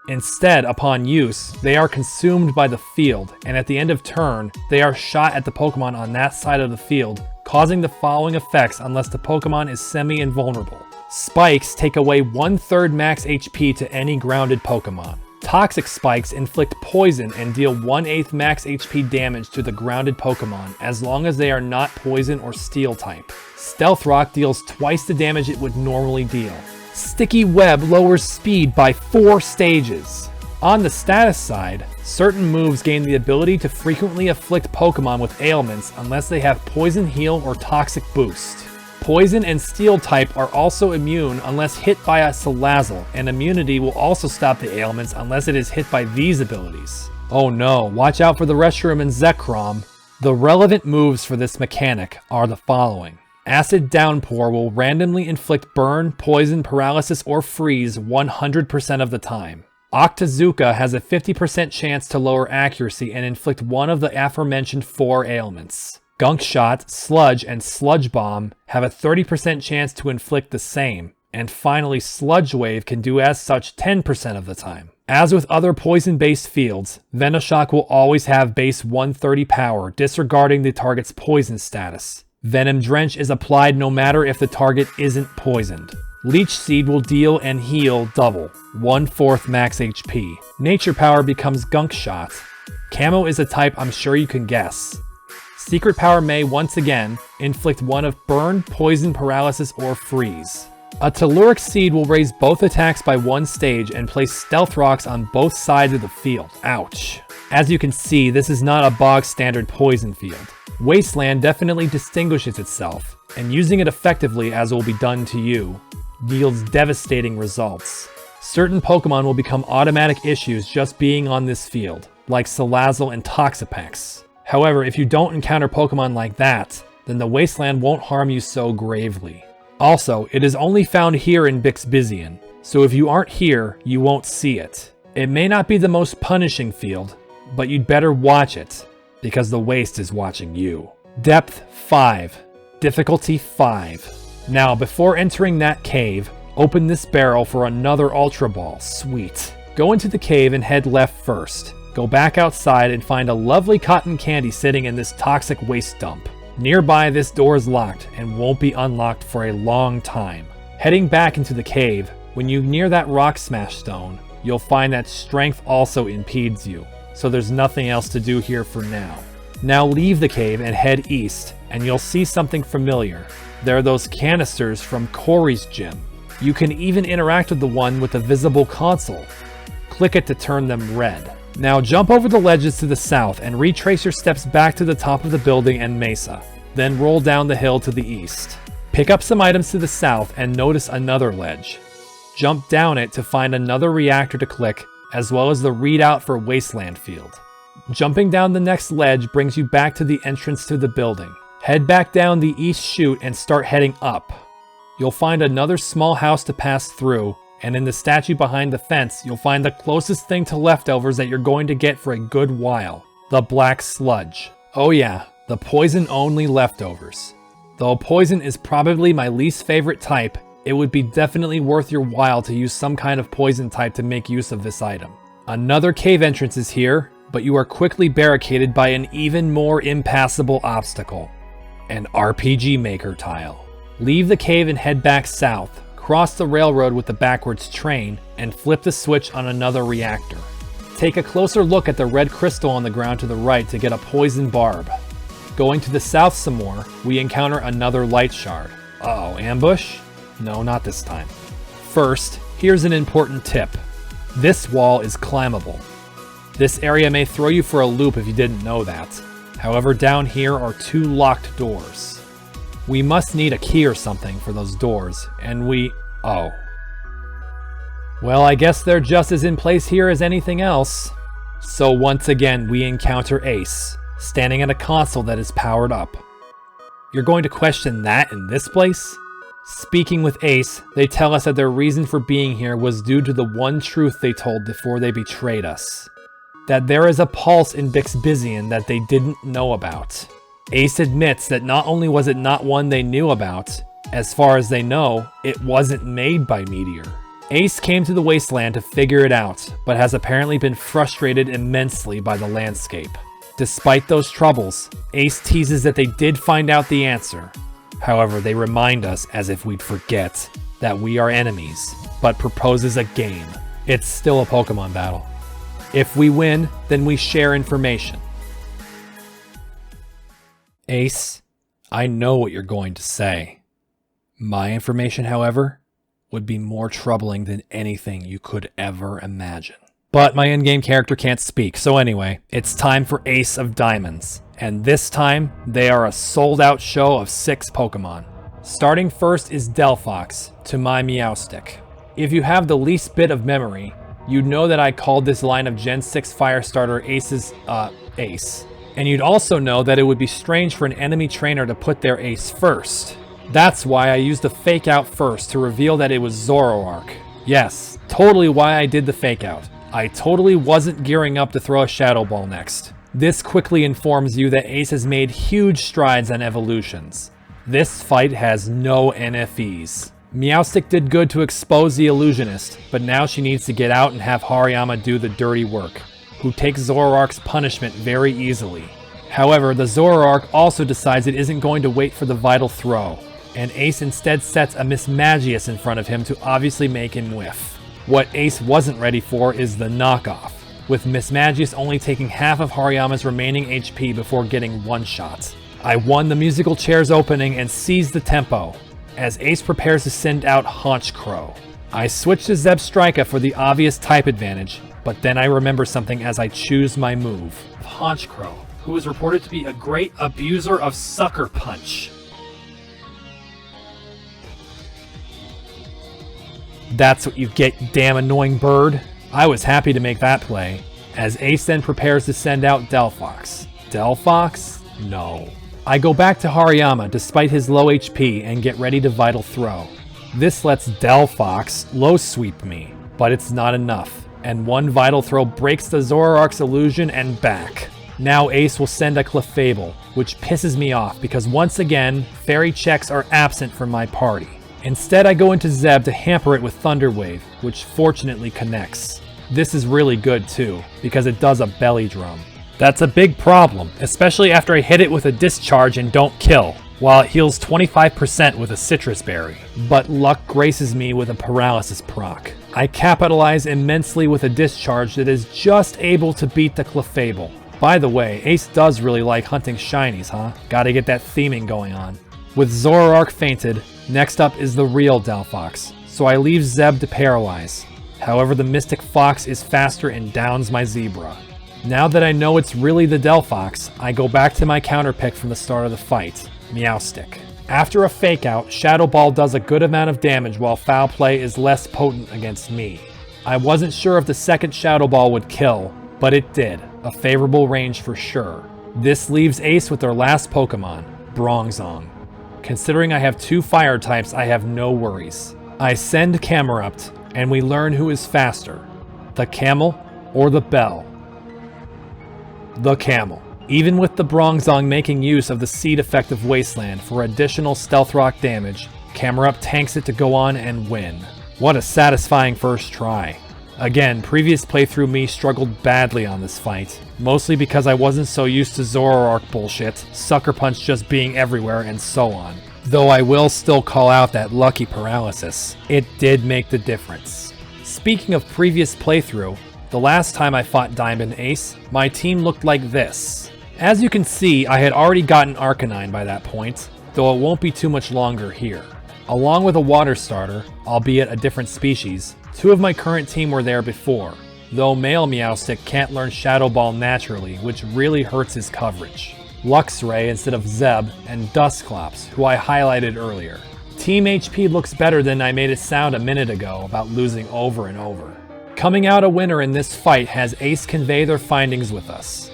Instead, upon use, they are consumed by the field, and at the end of turn, they are shot at the Pokemon on that side of the field, causing the following effects unless the Pokemon is semi-invulnerable. Spikes take away 1/3 max HP to any grounded Pokemon. Toxic Spikes inflict poison and deal 1/8 max HP damage to the grounded Pokemon as long as they are not poison or steel type. Stealth Rock deals twice the damage it would normally deal. Sticky Web lowers speed by 4 stages. On the status side, certain moves gain the ability to frequently afflict Pokemon with ailments unless they have Poison Heal or Toxic Boost. Poison and Steel type are also immune unless hit by a Salazzle, and immunity will also stop the ailments unless it is hit by these abilities. Oh no, watch out for the Reshiram and Zekrom. The relevant moves for this mechanic are the following. Acid Downpour will randomly inflict burn, poison, paralysis, or freeze 100% of the time. Octazooka has a 50% chance to lower accuracy and inflict one of the aforementioned 4 ailments. Gunk Shot, Sludge, and Sludge Bomb have a 30% chance to inflict the same. And finally, Sludge Wave can do as such 10% of the time. As with other poison-based fields, Venoshock will always have base 130 power, disregarding the target's poison status. Venom Drench is applied no matter if the target isn't poisoned. Leech Seed will deal and heal double, 1/4 max HP. Nature Power becomes Gunk Shot. Camo is a type I'm sure you can guess. Secret Power may, once again, inflict one of Burn, Poison, Paralysis, or Freeze. A Telluric Seed will raise both attacks by 1 stage and place Stealth Rocks on both sides of the field. Ouch. As you can see, this is not a bog standard poison field. Wasteland definitely distinguishes itself, and using it effectively as will be done to you, yields devastating results. Certain Pokemon will become automatic issues just being on this field, like Salazzle and Toxapex. However, if you don't encounter Pokemon like that, then the Wasteland won't harm you so gravely. Also, it is only found here in Bixbizian, so if you aren't here, you won't see it. It may not be the most punishing field, but you'd better watch it, because the Waste is watching you. Depth 5. Difficulty 5. Now, before entering that cave, open this barrel for another Ultra Ball. Sweet. Go into the cave and head left first. Go back outside and find a lovely cotton candy sitting in this toxic waste dump. Nearby, this door is locked and won't be unlocked for a long time. Heading back into the cave, when you near that rock smash stone, you'll find that strength also impedes you, so there's nothing else to do here for now. Now leave the cave and head east, and you'll see something familiar. There are those canisters from Corey's gym. You can even interact with the one with the visible console. Click it to turn them red. Now jump over the ledges to the south and retrace your steps back to the top of the building and mesa. Then roll down the hill to the east. Pick up some items to the south and notice another ledge. Jump down it to find another reactor to click, as well as the readout for Wasteland Field. Jumping down the next ledge brings you back to the entrance to the building. Head back down the east chute and start heading up. You'll find another small house to pass through, and in the statue behind the fence, you'll find the closest thing to leftovers that you're going to get for a good while. The black sludge. Oh yeah, the poison-only leftovers. Though poison is probably my least favorite type, it would be definitely worth your while to use some kind of poison type to make use of this item. Another cave entrance is here, but you are quickly barricaded by an even more impassable obstacle. An RPG Maker tile. Leave the cave and head back south. cross the railroad with the backwards train, and flip the switch on another reactor. Take a closer look at the red crystal on the ground to the right to get a poison barb. Going to the south some more, we encounter another light shard. Uh-oh, ambush? No, not this time. First, here's an important tip. This wall is climbable. This area may throw you for a loop if you didn't know that. However, down here are 2 locked doors. We must need a key or something for those doors, and oh. Well, I guess they're just as in place here as anything else. So once again, we encounter Ace, standing at a console that is powered up. You're going to question that in this place? Speaking with Ace, they tell us that their reason for being here was due to the one truth they told before they betrayed us. That there is a pulse in Bixbysian that they didn't know about. Ace admits that not only was it not one they knew about, as far as they know, it wasn't made by Meteor. Ace came to the wasteland to figure it out, but has apparently been frustrated immensely by the landscape. Despite those troubles, Ace teases that they did find out the answer. However, they remind us, as if we'd forget, that we are enemies, but proposes a game. It's still a Pokemon battle. If we win, then we share information. Ace, I know what you're going to say. My information, however, would be more troubling than anything you could ever imagine. But my in-game character can't speak, so anyway, it's time for Ace of Diamonds. And this time, they are a sold-out show of 6 Pokemon. Starting first is Delphox, to my Meowstic. If you have the least bit of memory, you'd know that I called this line of Gen 6 Fire Starter Ace. And you'd also know that it would be strange for an enemy trainer to put their Ace first. That's why I used the fake out first to reveal that it was Zoroark. Yes, totally why I did the fake out. I totally wasn't gearing up to throw a Shadow Ball next. This quickly informs you that Ace has made huge strides on evolutions. This fight has no NFEs. Meowstic did good to expose the illusionist, but now she needs to get out and have Hariyama do the dirty work, who takes Zoroark's punishment very easily. However, the Zoroark also decides it isn't going to wait for the vital throw, and Ace instead sets a Mismagius in front of him to obviously make him whiff. What Ace wasn't ready for is the knockoff, with Mismagius only taking half of Hariyama's remaining HP before getting one-shot. I won the musical chair's opening and seized the tempo, as Ace prepares to send out Honchkrow. I switch to Zebstrika for the obvious type advantage, but then I remember something as I choose my move. Honchkrow, who is reported to be a great abuser of Sucker Punch. That's what you get, you damn annoying bird. I was happy to make that play, as Ace then prepares to send out Delphox. Delphox? No. I go back to Hariyama despite his low HP and get ready to Vital Throw. This lets Delphox low sweep me, but it's not enough, and one Vital Throw breaks the Zoroark's illusion and back. Now Ace will send a Clefable, which pisses me off because once again, fairy checks are absent from my party. Instead, I go into Zeb to hamper it with Thunder Wave, which fortunately connects. This is really good too, because it does a belly drum. That's a big problem, especially after I hit it with a discharge and don't kill, while it heals 25% with a citrus berry. But luck graces me with a paralysis proc. I capitalize immensely with a discharge that is just able to beat the Clefable. By the way, Ace does really like hunting shinies, huh? Gotta get that theming going on. With Zoroark fainted, next up is the real Delphox, so I leave Zeb to paralyze. However, the Mystic Fox is faster and downs my Zebra. Now that I know it's really the Delphox, I go back to my counter pick from the start of the fight, Meowstic. After a fake out, Shadow Ball does a good amount of damage while Foul Play is less potent against me. I wasn't sure if the second Shadow Ball would kill, but it did, a favorable range for sure. This leaves Ace with their last Pokemon, Bronzong. Considering I have 2 fire types, I have no worries. I send Camerupt, and we learn who is faster, the Camel or the Bell. The Camel. Even with the Bronzong making use of the Seed effect of Wasteland for additional Stealth Rock damage, Camerupt tanks it to go on and win. What a satisfying first try. Again, previous playthrough me struggled badly on this fight, mostly because I wasn't so used to Zoroark bullshit, Sucker Punch just being everywhere, and so on. Though I will still call out that lucky paralysis. It did make the difference. Speaking of previous playthrough, the last time I fought Diamond Ace, my team looked like this. As you can see, I had already gotten Arcanine by that point, though it won't be too much longer here. Along with a water starter, albeit a different species, 2 of my current team were there before, though male Meowstic can't learn Shadow Ball naturally, which really hurts his coverage. Luxray instead of Zeb, and Dusclops, who I highlighted earlier. Team HP looks better than I made it sound a minute ago about losing over and over. Coming out a winner in this fight has Ace convey their findings with us.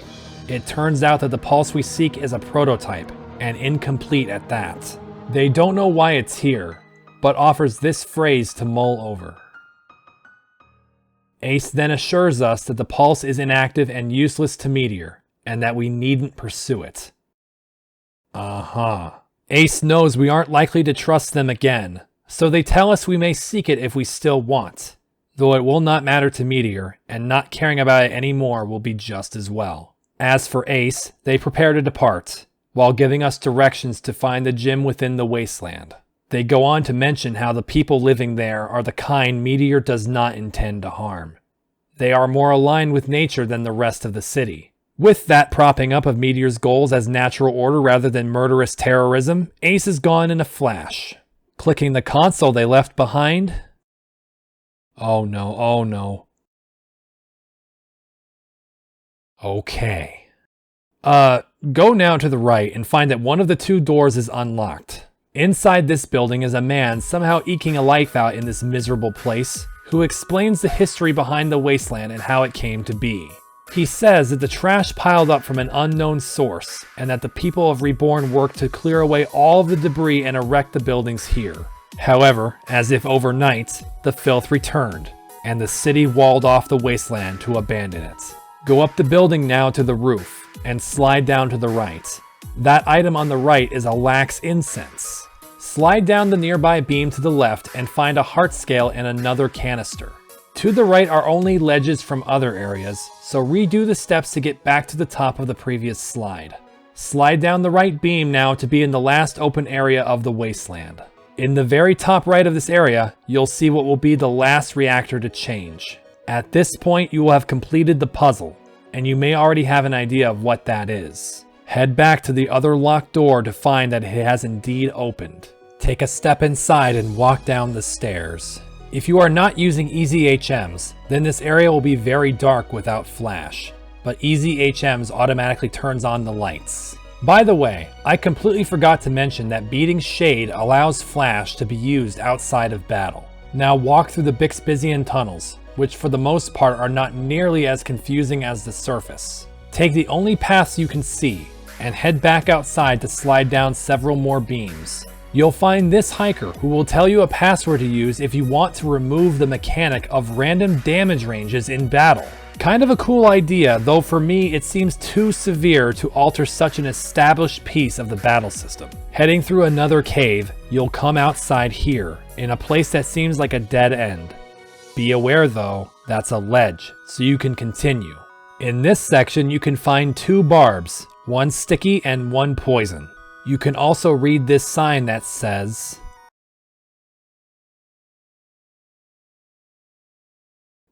It turns out that the pulse we seek is a prototype, and incomplete at that. They don't know why it's here, but offers this phrase to mull over. Ace then assures us that the pulse is inactive and useless to Meteor, and that we needn't pursue it. Ace knows we aren't likely to trust them again, so they tell us we may seek it if we still want, though it will not matter to Meteor, and not caring about it anymore will be just as well. As for Ace, they prepare to depart, while giving us directions to find the gym within the wasteland. They go on to mention how the people living there are the kind Meteor does not intend to harm. They are more aligned with nature than the rest of the city. With that propping up of Meteor's goals as natural order rather than murderous terrorism, Ace is gone in a flash. Clicking the console they left behind. Oh no. Okay. Go now to the right and find that one of the 2 doors is unlocked. Inside this building is a man somehow eking a life out in this miserable place, who explains the history behind the wasteland and how it came to be. He says that the trash piled up from an unknown source, and that the people of Reborn worked to clear away all of the debris and erect the buildings here. However, as if overnight, the filth returned, and the city walled off the wasteland to abandon it. Go up the building now to the roof, and slide down to the right. That item on the right is a lax incense. Slide down the nearby beam to the left and find a heart scale and another canister. To the right are only ledges from other areas, so redo the steps to get back to the top of the previous slide. Slide down the right beam now to be in the last open area of the wasteland. In the very top right of this area, you'll see what will be the last reactor to change. At this point, you will have completed the puzzle, and you may already have an idea of what that is. Head back to the other locked door to find that it has indeed opened. Take a step inside and walk down the stairs. If you are not using Easy HMs, then this area will be very dark without flash, but Easy HMs automatically turns on the lights. By the way, I completely forgot to mention that beating Shade allows flash to be used outside of battle. Now walk through the Bixbysian tunnels, which for the most part are not nearly as confusing as the surface. Take the only paths you can see, and head back outside to slide down several more beams. You'll find this hiker who will tell you a password to use if you want to remove the mechanic of random damage ranges in battle. Kind of a cool idea, though for me it seems too severe to alter such an established piece of the battle system. Heading through another cave, you'll come outside here, in a place that seems like a dead end. Be aware though, that's a ledge, so you can continue. In this section you can find 2 barbs, one sticky and one poison. You can also read this sign that says,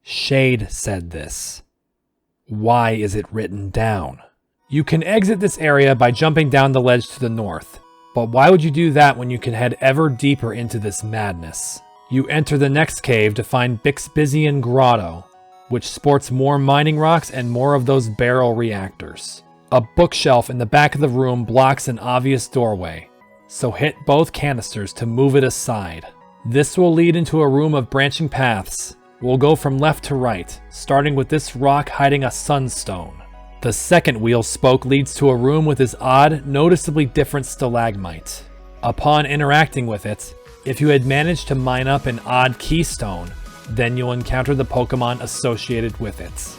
"Shade said this. Why is it written down?" You can exit this area by jumping down the ledge to the north, but why would you do that when you can head ever deeper into this madness? You enter the next cave to find Bixbysian Grotto, which sports more mining rocks and more of those barrel reactors. A bookshelf in the back of the room blocks an obvious doorway, so hit both canisters to move it aside. This will lead into a room of branching paths. We'll go from left to right, starting with this rock hiding a sunstone. The second wheel spoke leads to a room with this odd, noticeably different stalagmite. Upon interacting with it, if you had managed to mine up an odd keystone, then you'll encounter the Pokemon associated with it.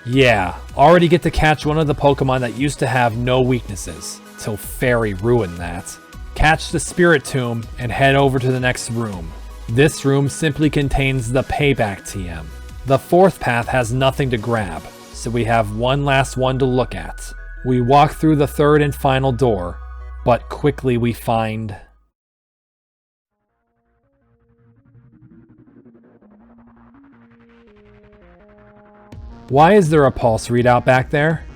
Yeah, already get to catch one of the Pokemon that used to have no weaknesses, till Fairy ruined that. Catch the Spirit Tomb and head over to the next room. This room simply contains the Payback TM. The fourth path has nothing to grab, so we have one last one to look at. We walk through the third and final door, but quickly we find... Why is there a pulse readout back there?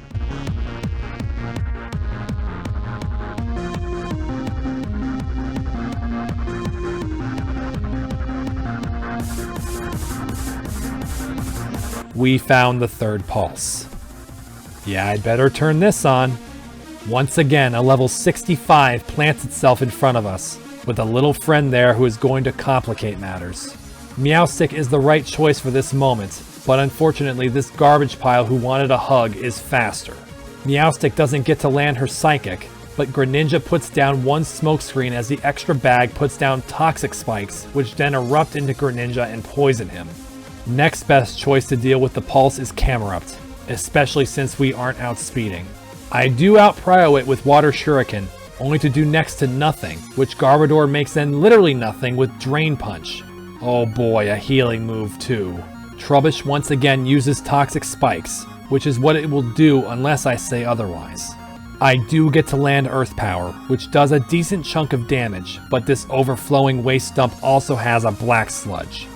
We found the third pulse. Yeah, I'd better turn this on. Once again, a level 65 plants itself in front of us, with a little friend there who is going to complicate matters. Meowstick is the right choice for this moment, but unfortunately this garbage pile who wanted a hug is faster. Meowstick doesn't get to land her psychic, but Greninja puts down one smokescreen as the extra bag puts down toxic spikes, which then erupt into Greninja and poison him. Next best choice to deal with the pulse is Camerupt, especially since we aren't outspeeding. I do out-prio it with Water Shuriken, only to do next to nothing, which Garbodor makes then literally nothing with Drain Punch. Oh boy, a healing move too. Trubbish once again uses Toxic Spikes, which is what it will do unless I say otherwise. I do get to land Earth Power, which does a decent chunk of damage, but this overflowing waste dump also has a Black Sludge.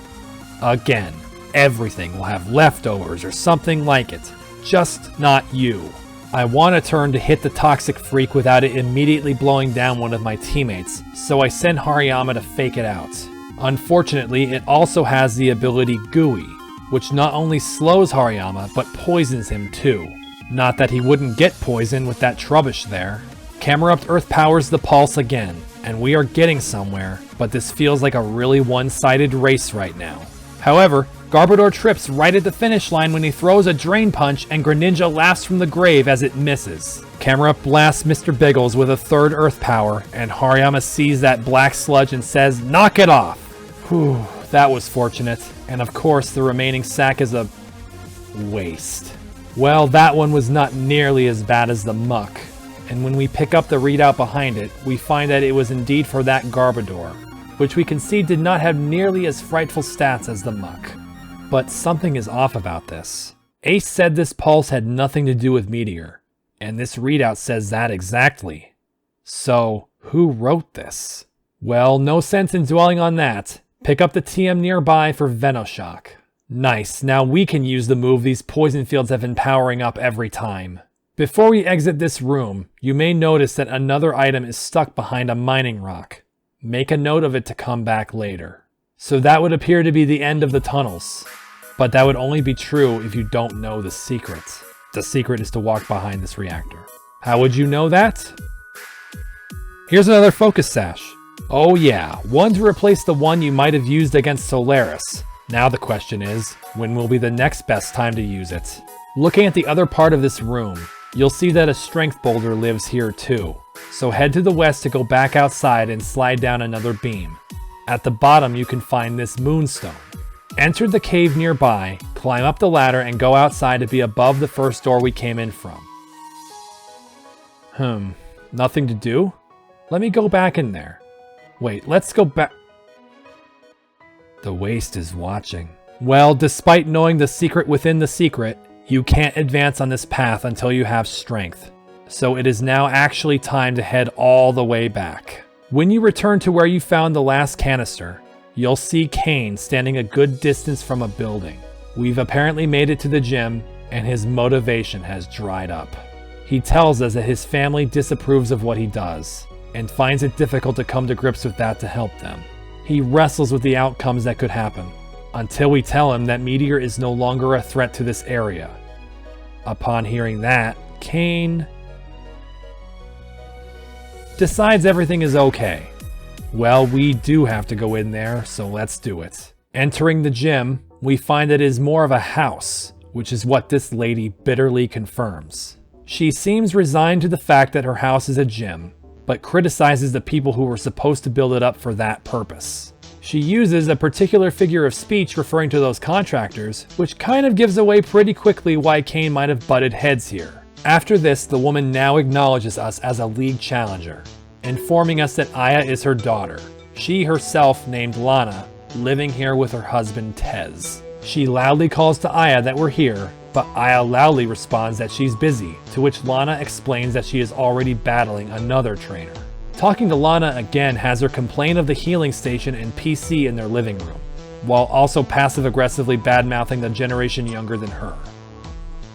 Again, everything will have leftovers or something like it, just not you. I want to turn to hit the Toxic Freak without it immediately blowing down one of my teammates, so I send Hariyama to fake it out. Unfortunately, it also has the ability Gooey, which not only slows Hariyama, but poisons him too. Not that he wouldn't get poisoned with that Trubbish there. Camerupt Earth powers the pulse again, and we are getting somewhere, but this feels like a really one-sided race right now. However, Garbodor trips right at the finish line when he throws a Drain Punch and Greninja laughs from the grave as it misses. Camerupt blasts Mr. Biggles with a third Earth Power, and Hariyama sees that Black Sludge and says, "Knock it off!" Whew, that was fortunate. And of course, the remaining sack is a... waste. Well, that one was not nearly as bad as the Muck. And when we pick up the readout behind it, we find that it was indeed for that Garbodor, which we can see did not have nearly as frightful stats as the Muck. But something is off about this. Ace said this pulse had nothing to do with Meteor, and this readout says that exactly. So, who wrote this? Well, no sense in dwelling on that. Pick up the TM nearby for Venoshock. Nice, now we can use the move these poison fields have been powering up every time. Before we exit this room, you may notice that another item is stuck behind a mining rock. Make a note of it to come back later. So that would appear to be the end of the tunnels. But that would only be true if you don't know the secret. The secret is to walk behind this reactor. How would you know that? Here's another focus sash. Oh yeah, one to replace the one you might have used against Solaris. Now the question is, when will be the next best time to use it? Looking at the other part of this room, you'll see that a strength boulder lives here too. So head to the west to go back outside and slide down another beam. At the bottom you can find this moonstone. Enter the cave nearby, climb up the ladder and go outside to be above the first door we came in from. Nothing to do? Let me go back in there. Wait, let's go back. The waste is watching. Well, despite knowing the secret within the secret, you can't advance on this path until you have strength. So it is now actually time to head all the way back. When you return to where you found the last canister, you'll see Kane standing a good distance from a building. We've apparently made it to the gym, and his motivation has dried up. He tells us that his family disapproves of what he does, and finds it difficult to come to grips with that to help them. He wrestles with the outcomes that could happen, until we tell him that Meteor is no longer a threat to this area. Upon hearing that, Kane decides everything is okay. Well, we do have to go in there, so let's do it. Entering the gym, we find that it is more of a house, which is what this lady bitterly confirms. She seems resigned to the fact that her house is a gym, but criticizes the people who were supposed to build it up for that purpose. She uses a particular figure of speech referring to those contractors, which kind of gives away pretty quickly why Kane might have butted heads here. After this, the woman now acknowledges us as a league challenger, informing us that Aya is her daughter, she herself named Lana, living here with her husband Tez. She loudly calls to Aya that we're here, but Aya loudly responds that she's busy, to which Lana explains that she is already battling another trainer. Talking to Lana again has her complain of the healing station and PC in their living room, while also passive-aggressively bad-mouthing the generation younger than her.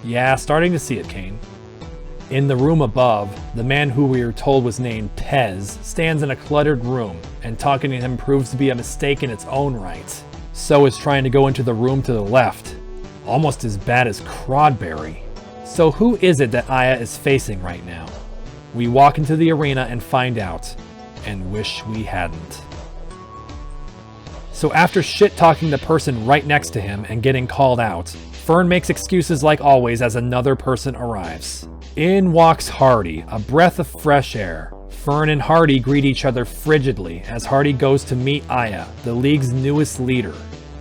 Yeah, starting to see it, Kane. In the room above, the man who we were told was named Tez stands in a cluttered room, and talking to him proves to be a mistake in its own right. So is trying to go into the room to the left. Almost as bad as Crodberry. So who is it that Aya is facing right now? We walk into the arena and find out, and wish we hadn't. So after shit-talking the person right next to him and getting called out, Fern makes excuses like always as another person arrives. In walks Hardy, a breath of fresh air. Fern and Hardy greet each other frigidly as Hardy goes to meet Aya, the league's newest leader.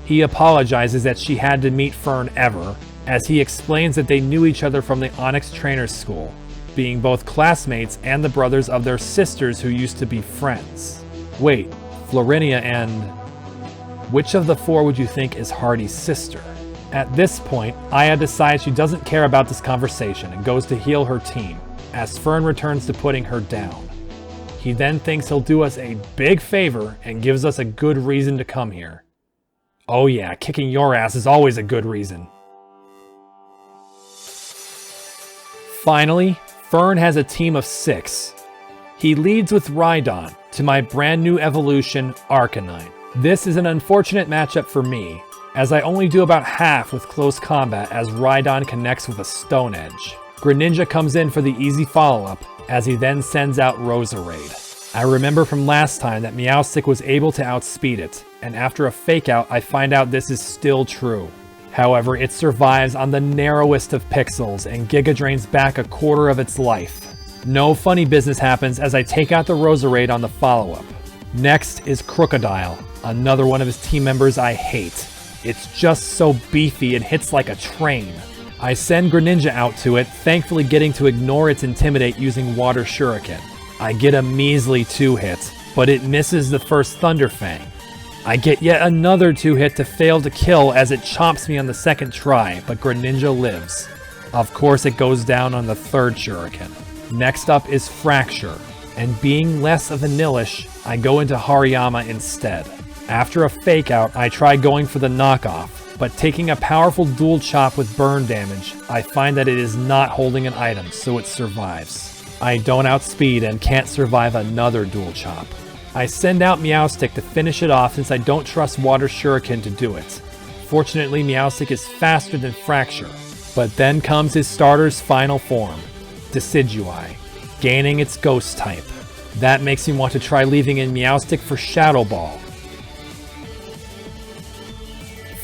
He apologizes that she had to meet Fern ever, as he explains that they knew each other from the Onyx Trainers School, being both classmates and the brothers of their sisters who used to be friends. Wait, Florinia and... which of the four would you think is Hardy's sister? At this point, Aya decides she doesn't care about this conversation and goes to heal her team, as Fern returns to putting her down. He then thinks he'll do us a big favor and gives us a good reason to come here. Oh yeah, kicking your ass is always a good reason. Finally, Fern has a team of 6. He leads with Rhydon to my brand new evolution, Arcanine. This is an unfortunate matchup for me, as I only do about half with close combat as Rhydon connects with a Stone Edge. Greninja comes in for the easy follow-up, as he then sends out Roserade. I remember from last time that Meowstic was able to outspeed it, and after a fake-out I find out this is still true. However, it survives on the narrowest of pixels and Giga Drains back a quarter of its life. No funny business happens as I take out the Roserade on the follow-up. Next is Crocodile, another one of his team members I hate. It's just so beefy and hits like a train. I send Greninja out to it, thankfully getting to ignore its Intimidate using Water Shuriken. I get a measly 2-hit, but it misses the first Thunder Fang. I get yet another 2-hit to fail to kill as it chomps me on the second try, but Greninja lives. Of course it goes down on the third Shuriken. Next up is Fracture, and being less of a Nillish, I go into Hariyama instead. After a fake out, I try going for the knockoff, but taking a powerful dual chop with burn damage, I find that it is not holding an item, so it survives. I don't outspeed and can't survive another dual chop. I send out Meowstic to finish it off since I don't trust Water Shuriken to do it. Fortunately, Meowstic is faster than Fracture, but then comes his starter's final form, Decidueye, gaining its Ghost type. That makes me want to try leaving in Meowstic for Shadow Ball.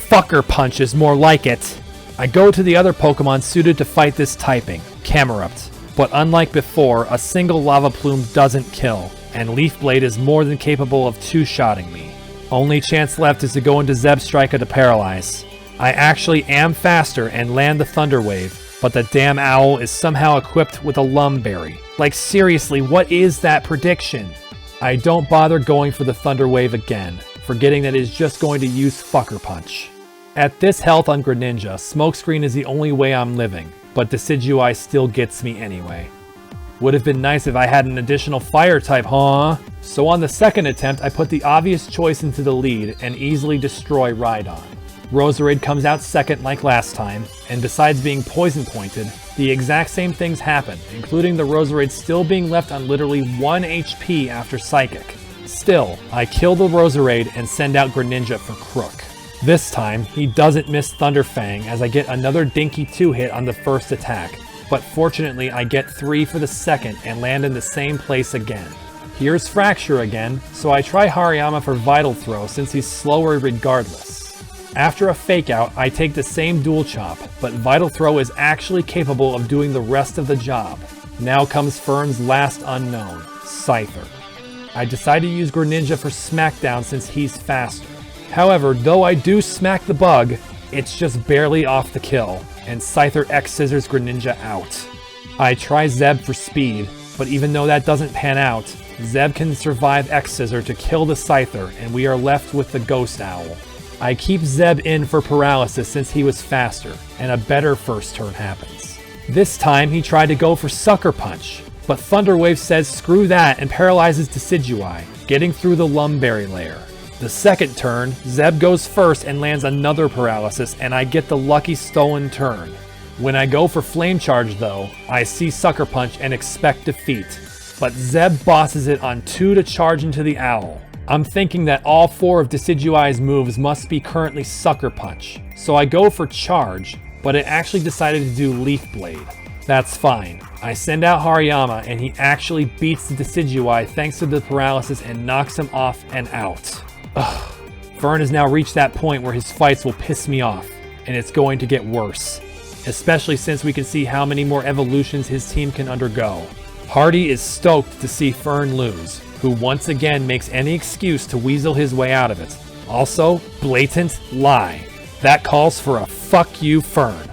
Fucker Punch is more like it. I go to the other Pokemon suited to fight this typing, Camerupt, but unlike before, a single Lava Plume doesn't kill, and Leaf Blade is more than capable of two-shotting me. Only chance left is to go into Zebstrika to paralyze. I actually am faster and land the Thunder Wave, but the damn owl is somehow equipped with a Lumberry. Like seriously, what is that prediction? I don't bother going for the Thunder Wave again, forgetting that it is just going to use Fucker Punch. At this health on Greninja, Smokescreen is the only way I'm living, but Decidueye still gets me anyway. Would have been nice if I had an additional fire type, huh? So on the second attempt, I put the obvious choice into the lead and easily destroy Rhydon. Roserade comes out second like last time, and besides being poison pointed, the exact same things happen, including the Roserade still being left on literally 1 HP after Psychic. Still, I kill the Roserade and send out Greninja for Crook. This time, he doesn't miss Thunder Fang as I get another dinky 2-hit on the first attack, but fortunately I get 3 for the second and land in the same place again. Here's Fracture again, so I try Hariyama for Vital Throw since he's slower regardless. After a fake out, I take the same dual chop, but Vital Throw is actually capable of doing the rest of the job. Now comes Fern's last unknown, Scyther. I decide to use Greninja for Smackdown since he's faster. However, though I do smack the bug, it's just barely off the kill, and Scyther X-Scissors Greninja out. I try Zeb for speed, but even though that doesn't pan out, Zeb can survive X-Scissor to kill the Scyther, and we are left with the Ghost Owl. I keep Zeb in for paralysis since he was faster, and a better first turn happens. This time he tried to go for Sucker Punch, but Thunderwave says screw that and paralyzes Decidueye, getting through the Lumberry layer. The second turn, Zeb goes first and lands another paralysis, and I get the lucky stolen turn. When I go for Flame Charge though, I see Sucker Punch and expect defeat, but Zeb bosses it on 2 to charge into the Owl. I'm thinking that all 4 of Decidueye's moves must be currently Sucker Punch, so I go for Charge, but it actually decided to do Leaf Blade. That's fine. I send out Hariyama and he actually beats the Decidueye thanks to the paralysis and knocks him off and out. Ugh. Fern has now reached that point where his fights will piss me off, and it's going to get worse. Especially since we can see how many more evolutions his team can undergo. Hardy is stoked to see Fern lose, who once again makes any excuse to weasel his way out of it. Also, blatant lie. That calls for a fuck you, Fern.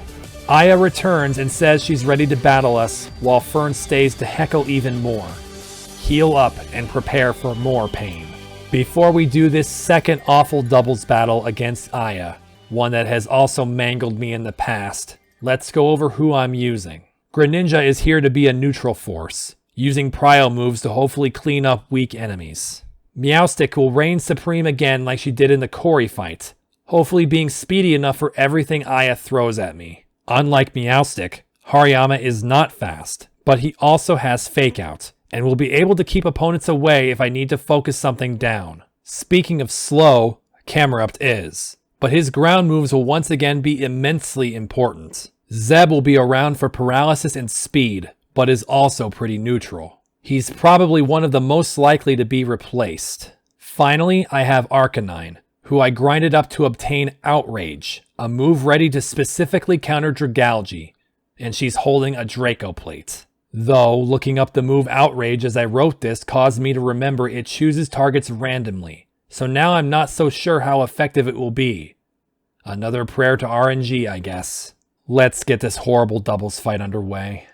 Aya returns and says she's ready to battle us, while Fern stays to heckle even more. Heal up and prepare for more pain. Before we do this second awful doubles battle against Aya, one that has also mangled me in the past, let's go over who I'm using. Greninja is here to be a neutral force, using prio moves to hopefully clean up weak enemies. Meowstic will reign supreme again like she did in the Cory fight, hopefully being speedy enough for everything Aya throws at me. Unlike Meowstic, Hariyama is not fast, but he also has Fake Out, and will be able to keep opponents away if I need to focus something down. Speaking of slow, Camerupt is, but his ground moves will once again be immensely important. Zeb will be around for paralysis and speed, but is also pretty neutral. He's probably one of the most likely to be replaced. Finally, I have Arcanine, who I grinded up to obtain Outrage, a move ready to specifically counter Dragalge, and she's holding a Draco Plate. Though, looking up the move Outrage as I wrote this caused me to remember it chooses targets randomly, so now I'm not so sure how effective it will be. Another prayer to RNG, I guess. Let's get this horrible doubles fight underway.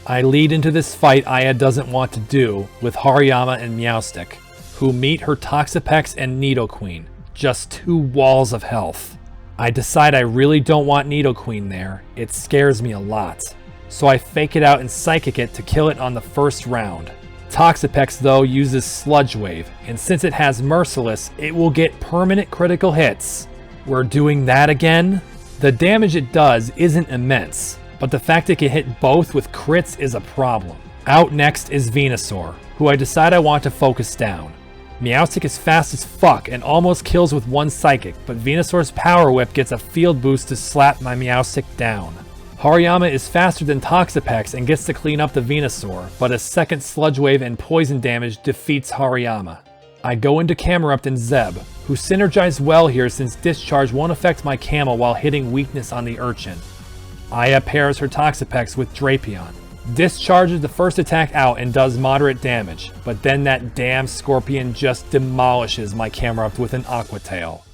I lead into this fight Aya doesn't want to do with Hariyama and Meowstic, who meet her Toxapex and Nidoqueen, just 2 walls of health. I decide I really don't want Nidoqueen there, it scares me a lot, so I fake it out and Psychic it to kill it on the first round. Toxapex though uses Sludge Wave, and since it has Merciless, it will get permanent critical hits. We're doing that again? The damage it does isn't immense, but the fact it can hit both with crits is a problem. Out next is Venusaur, who I decide I want to focus down. Meowstic is fast as fuck and almost kills with 1 Psychic, but Venusaur's Power Whip gets a field boost to slap my Meowstic down. Hariyama is faster than Toxapex and gets to clean up the Venusaur, but a second Sludge Wave and poison damage defeats Hariyama. I go into Camerupt and Zeb, who synergize well here since Discharge won't affect my Camel while hitting weakness on the Urchin. Aya pairs her Toxapex with Drapion. Discharges the first attack out and does moderate damage, but then that damn Scorpion just demolishes my Camerupt with an Aqua Tail.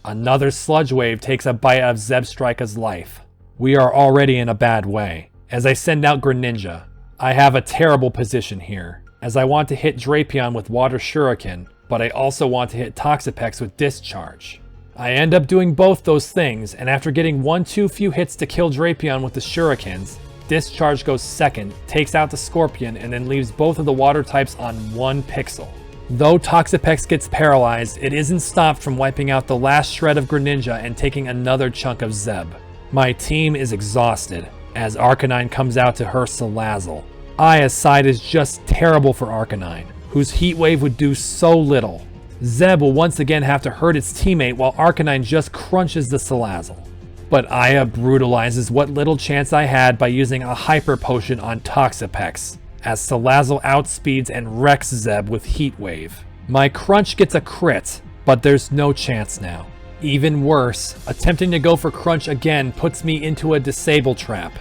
Another Sludge Wave takes a bite out of Zebstrika's life. We are already in a bad way, as I send out Greninja. I have a terrible position here, as I want to hit Drapion with Water Shuriken, but I also want to hit Toxapex with Discharge. I end up doing both those things, and after getting 1 too few hits to kill Drapion with the Shurikens, Discharge goes second, takes out the Scorpion, and then leaves both of the water types on 1 pixel. Though Toxapex gets paralyzed, it isn't stopped from wiping out the last shred of Greninja and taking another chunk of Zeb. My team is exhausted, as Arcanine comes out to her Salazzle. Aya's side is just terrible for Arcanine, whose Heat Wave would do so little. Zeb will once again have to hurt its teammate while Arcanine just crunches the Salazzle. But Aya brutalizes what little chance I had by using a Hyper Potion on Toxapex, as Salazzle outspeeds and wrecks Zeb with Heat Wave. My Crunch gets a crit, but there's no chance now. Even worse, attempting to go for Crunch again puts me into a Disable Trap,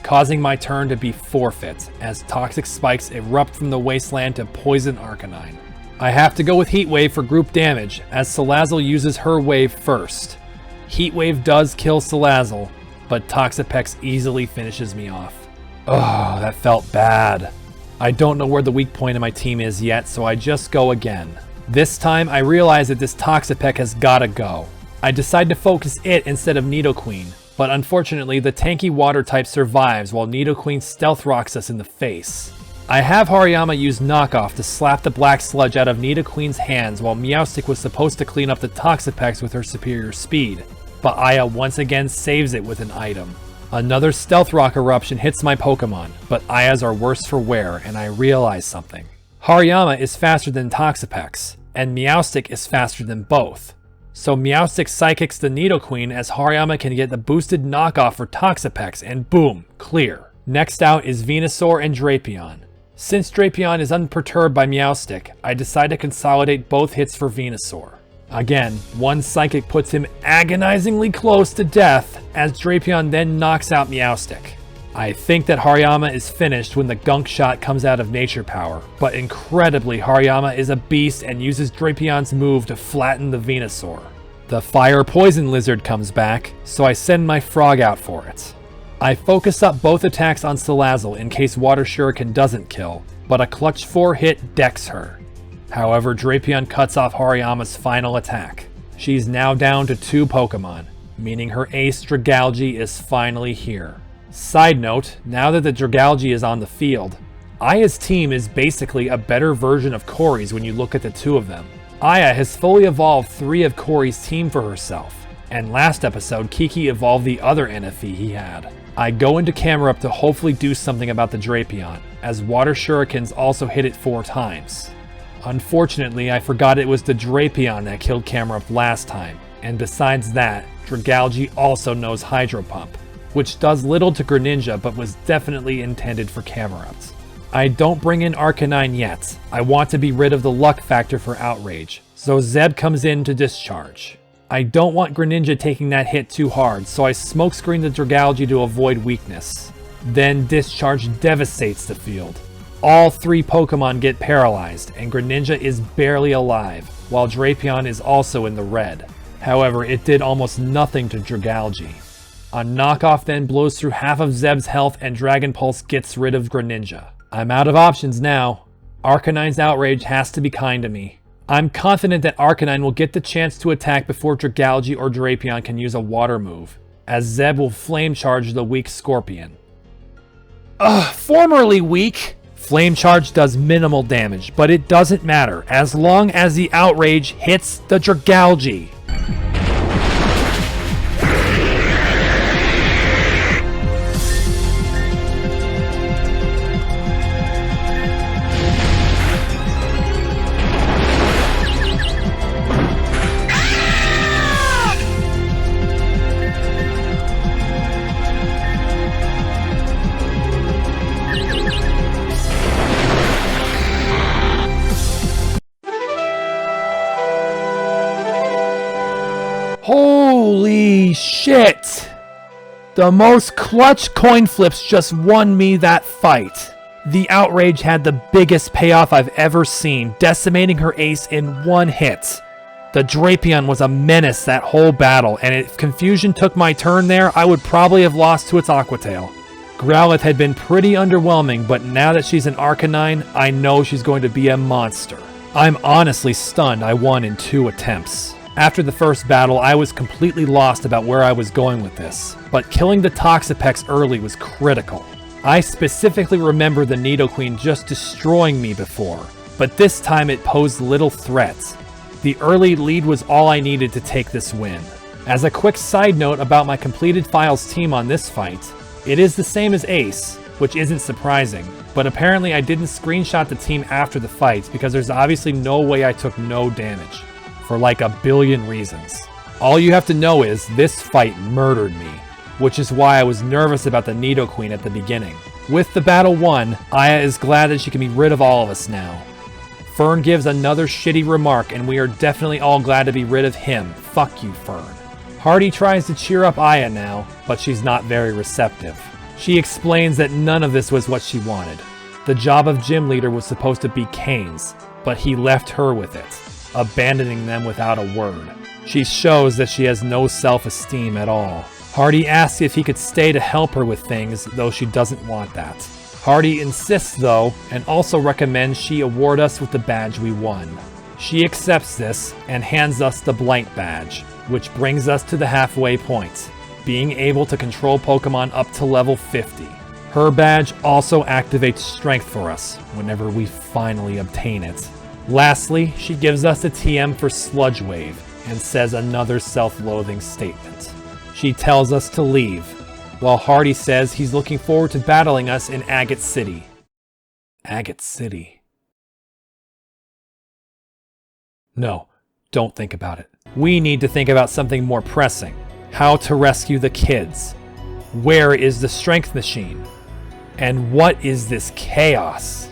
causing my turn to be forfeit, as Toxic Spikes erupt from the wasteland to poison Arcanine. I have to go with Heat Wave for group damage, as Salazzle uses her wave first. Heat Wave does kill Salazzle, but Toxapex easily finishes me off. Oh, that felt bad. I don't know where the weak point of my team is yet, so I just go again. This time, I realize that this Toxapex has gotta go. I decide to focus it instead of Nidoqueen, but unfortunately the tanky water type survives while Nidoqueen stealth rocks us in the face. I have Hariyama use Knockoff to slap the black sludge out of Nidoqueen's hands while Meowstic was supposed to clean up the Toxapex with her superior speed, but Aya once again saves it with an item. Another Stealth Rock eruption hits my Pokemon, but Aya's are worse for wear, and I realize something. Hariyama is faster than Toxapex, and Meowstic is faster than both. So Meowstic Psychics the Nidoqueen as Hariyama can get the boosted knockoff for Toxapex, and boom, clear. Next out is Venusaur and Drapion. Since Drapion is unperturbed by Meowstic, I decide to consolidate both hits for Venusaur. Again, one Psychic puts him agonizingly close to death as Drapion then knocks out Meowstic. I think that Hariyama is finished when the Gunk Shot comes out of Nature Power, but incredibly Hariyama is a beast and uses Drapion's move to flatten the Venusaur. The Fire Poison Lizard comes back, so I send my Frog out for it. I focus up both attacks on Salazzle in case Water Shuriken doesn't kill, but a clutch 4 hit decks her. However, Drapion cuts off Hariyama's final attack. She's now down to 2 Pokemon, meaning her ace Dragalge is finally here. Side note, now that the Dragalge is on the field, Aya's team is basically a better version of Corey's when you look at the two of them. Aya has fully evolved 3 of Corey's team for herself, and last episode Kiki evolved the other NFE he had. I go into Camerupt to hopefully do something about the Drapion, as Water Shurikens also hit it 4 times. Unfortunately, I forgot it was the Drapion that killed Camerupt last time, and besides that, Dragalge also knows Hydro Pump, which does little to Greninja but was definitely intended for Camerupt. I don't bring in Arcanine yet. I want to be rid of the luck factor for Outrage, so Zeb comes in to discharge. I don't want Greninja taking that hit too hard, so I smokescreen the Dragalge to avoid weakness. Then Discharge devastates the field. All 3 Pokemon get paralyzed, and Greninja is barely alive, while Drapion is also in the red. However, it did almost nothing to Dragalge. A knockoff then blows through half of Zeb's health and Dragon Pulse gets rid of Greninja. I'm out of options now. Arcanine's Outrage has to be kind to me. I'm confident that Arcanine will get the chance to attack before Dragalge or Drapion can use a water move, as Zeb will Flame Charge the weak Scorpion. Formerly weak! Flame Charge does minimal damage, but it doesn't matter as long as the Outrage hits the Dragalge. Holy shit! The most clutch coin flips just won me that fight. The Outrage had the biggest payoff I've ever seen, decimating her ace in 1 hit. The Drapion was a menace that whole battle, and if Confusion took my turn there, I would probably have lost to its Aqua Tail. Growlithe had been pretty underwhelming, but now that she's an Arcanine, I know she's going to be a monster. I'm honestly stunned I won in 2 attempts. After the first battle, I was completely lost about where I was going with this, but killing the Toxapex early was critical. I specifically remember the Nidoqueen just destroying me before, but this time it posed little threats. The early lead was all I needed to take this win. As a quick side note about my completed files team on this fight, it is the same as Ace, which isn't surprising, but apparently I didn't screenshot the team after the fight because there's obviously no way I took no damage. For like a billion reasons. All you have to know is this fight murdered me, which is why I was nervous about the Nidoqueen at the beginning. With the battle won, Aya is glad that she can be rid of all of us now. Fern gives another shitty remark and we are definitely all glad to be rid of him. Fuck you, Fern. Hardy tries to cheer up Aya now, but she's not very receptive. She explains that none of this was what she wanted. The job of gym leader was supposed to be Kane's, but he left her with it, abandoning them without a word. She shows that she has no self-esteem at all. Hardy asks if he could stay to help her with things, though she doesn't want that. Hardy insists though, and also recommends she award us with the badge we won. She accepts this and hands us the Blight badge, which brings us to the halfway point, being able to control Pokemon up to level 50. Her badge also activates strength for us whenever we finally obtain it. Lastly, she gives us a TM for Sludge Wave and says another self-loathing statement. She tells us to leave, while Hardy says he's looking forward to battling us in Agate City. Agate City. No, don't think about it. We need to think about something more pressing. How to rescue the kids. Where is the strength machine? And what is this chaos?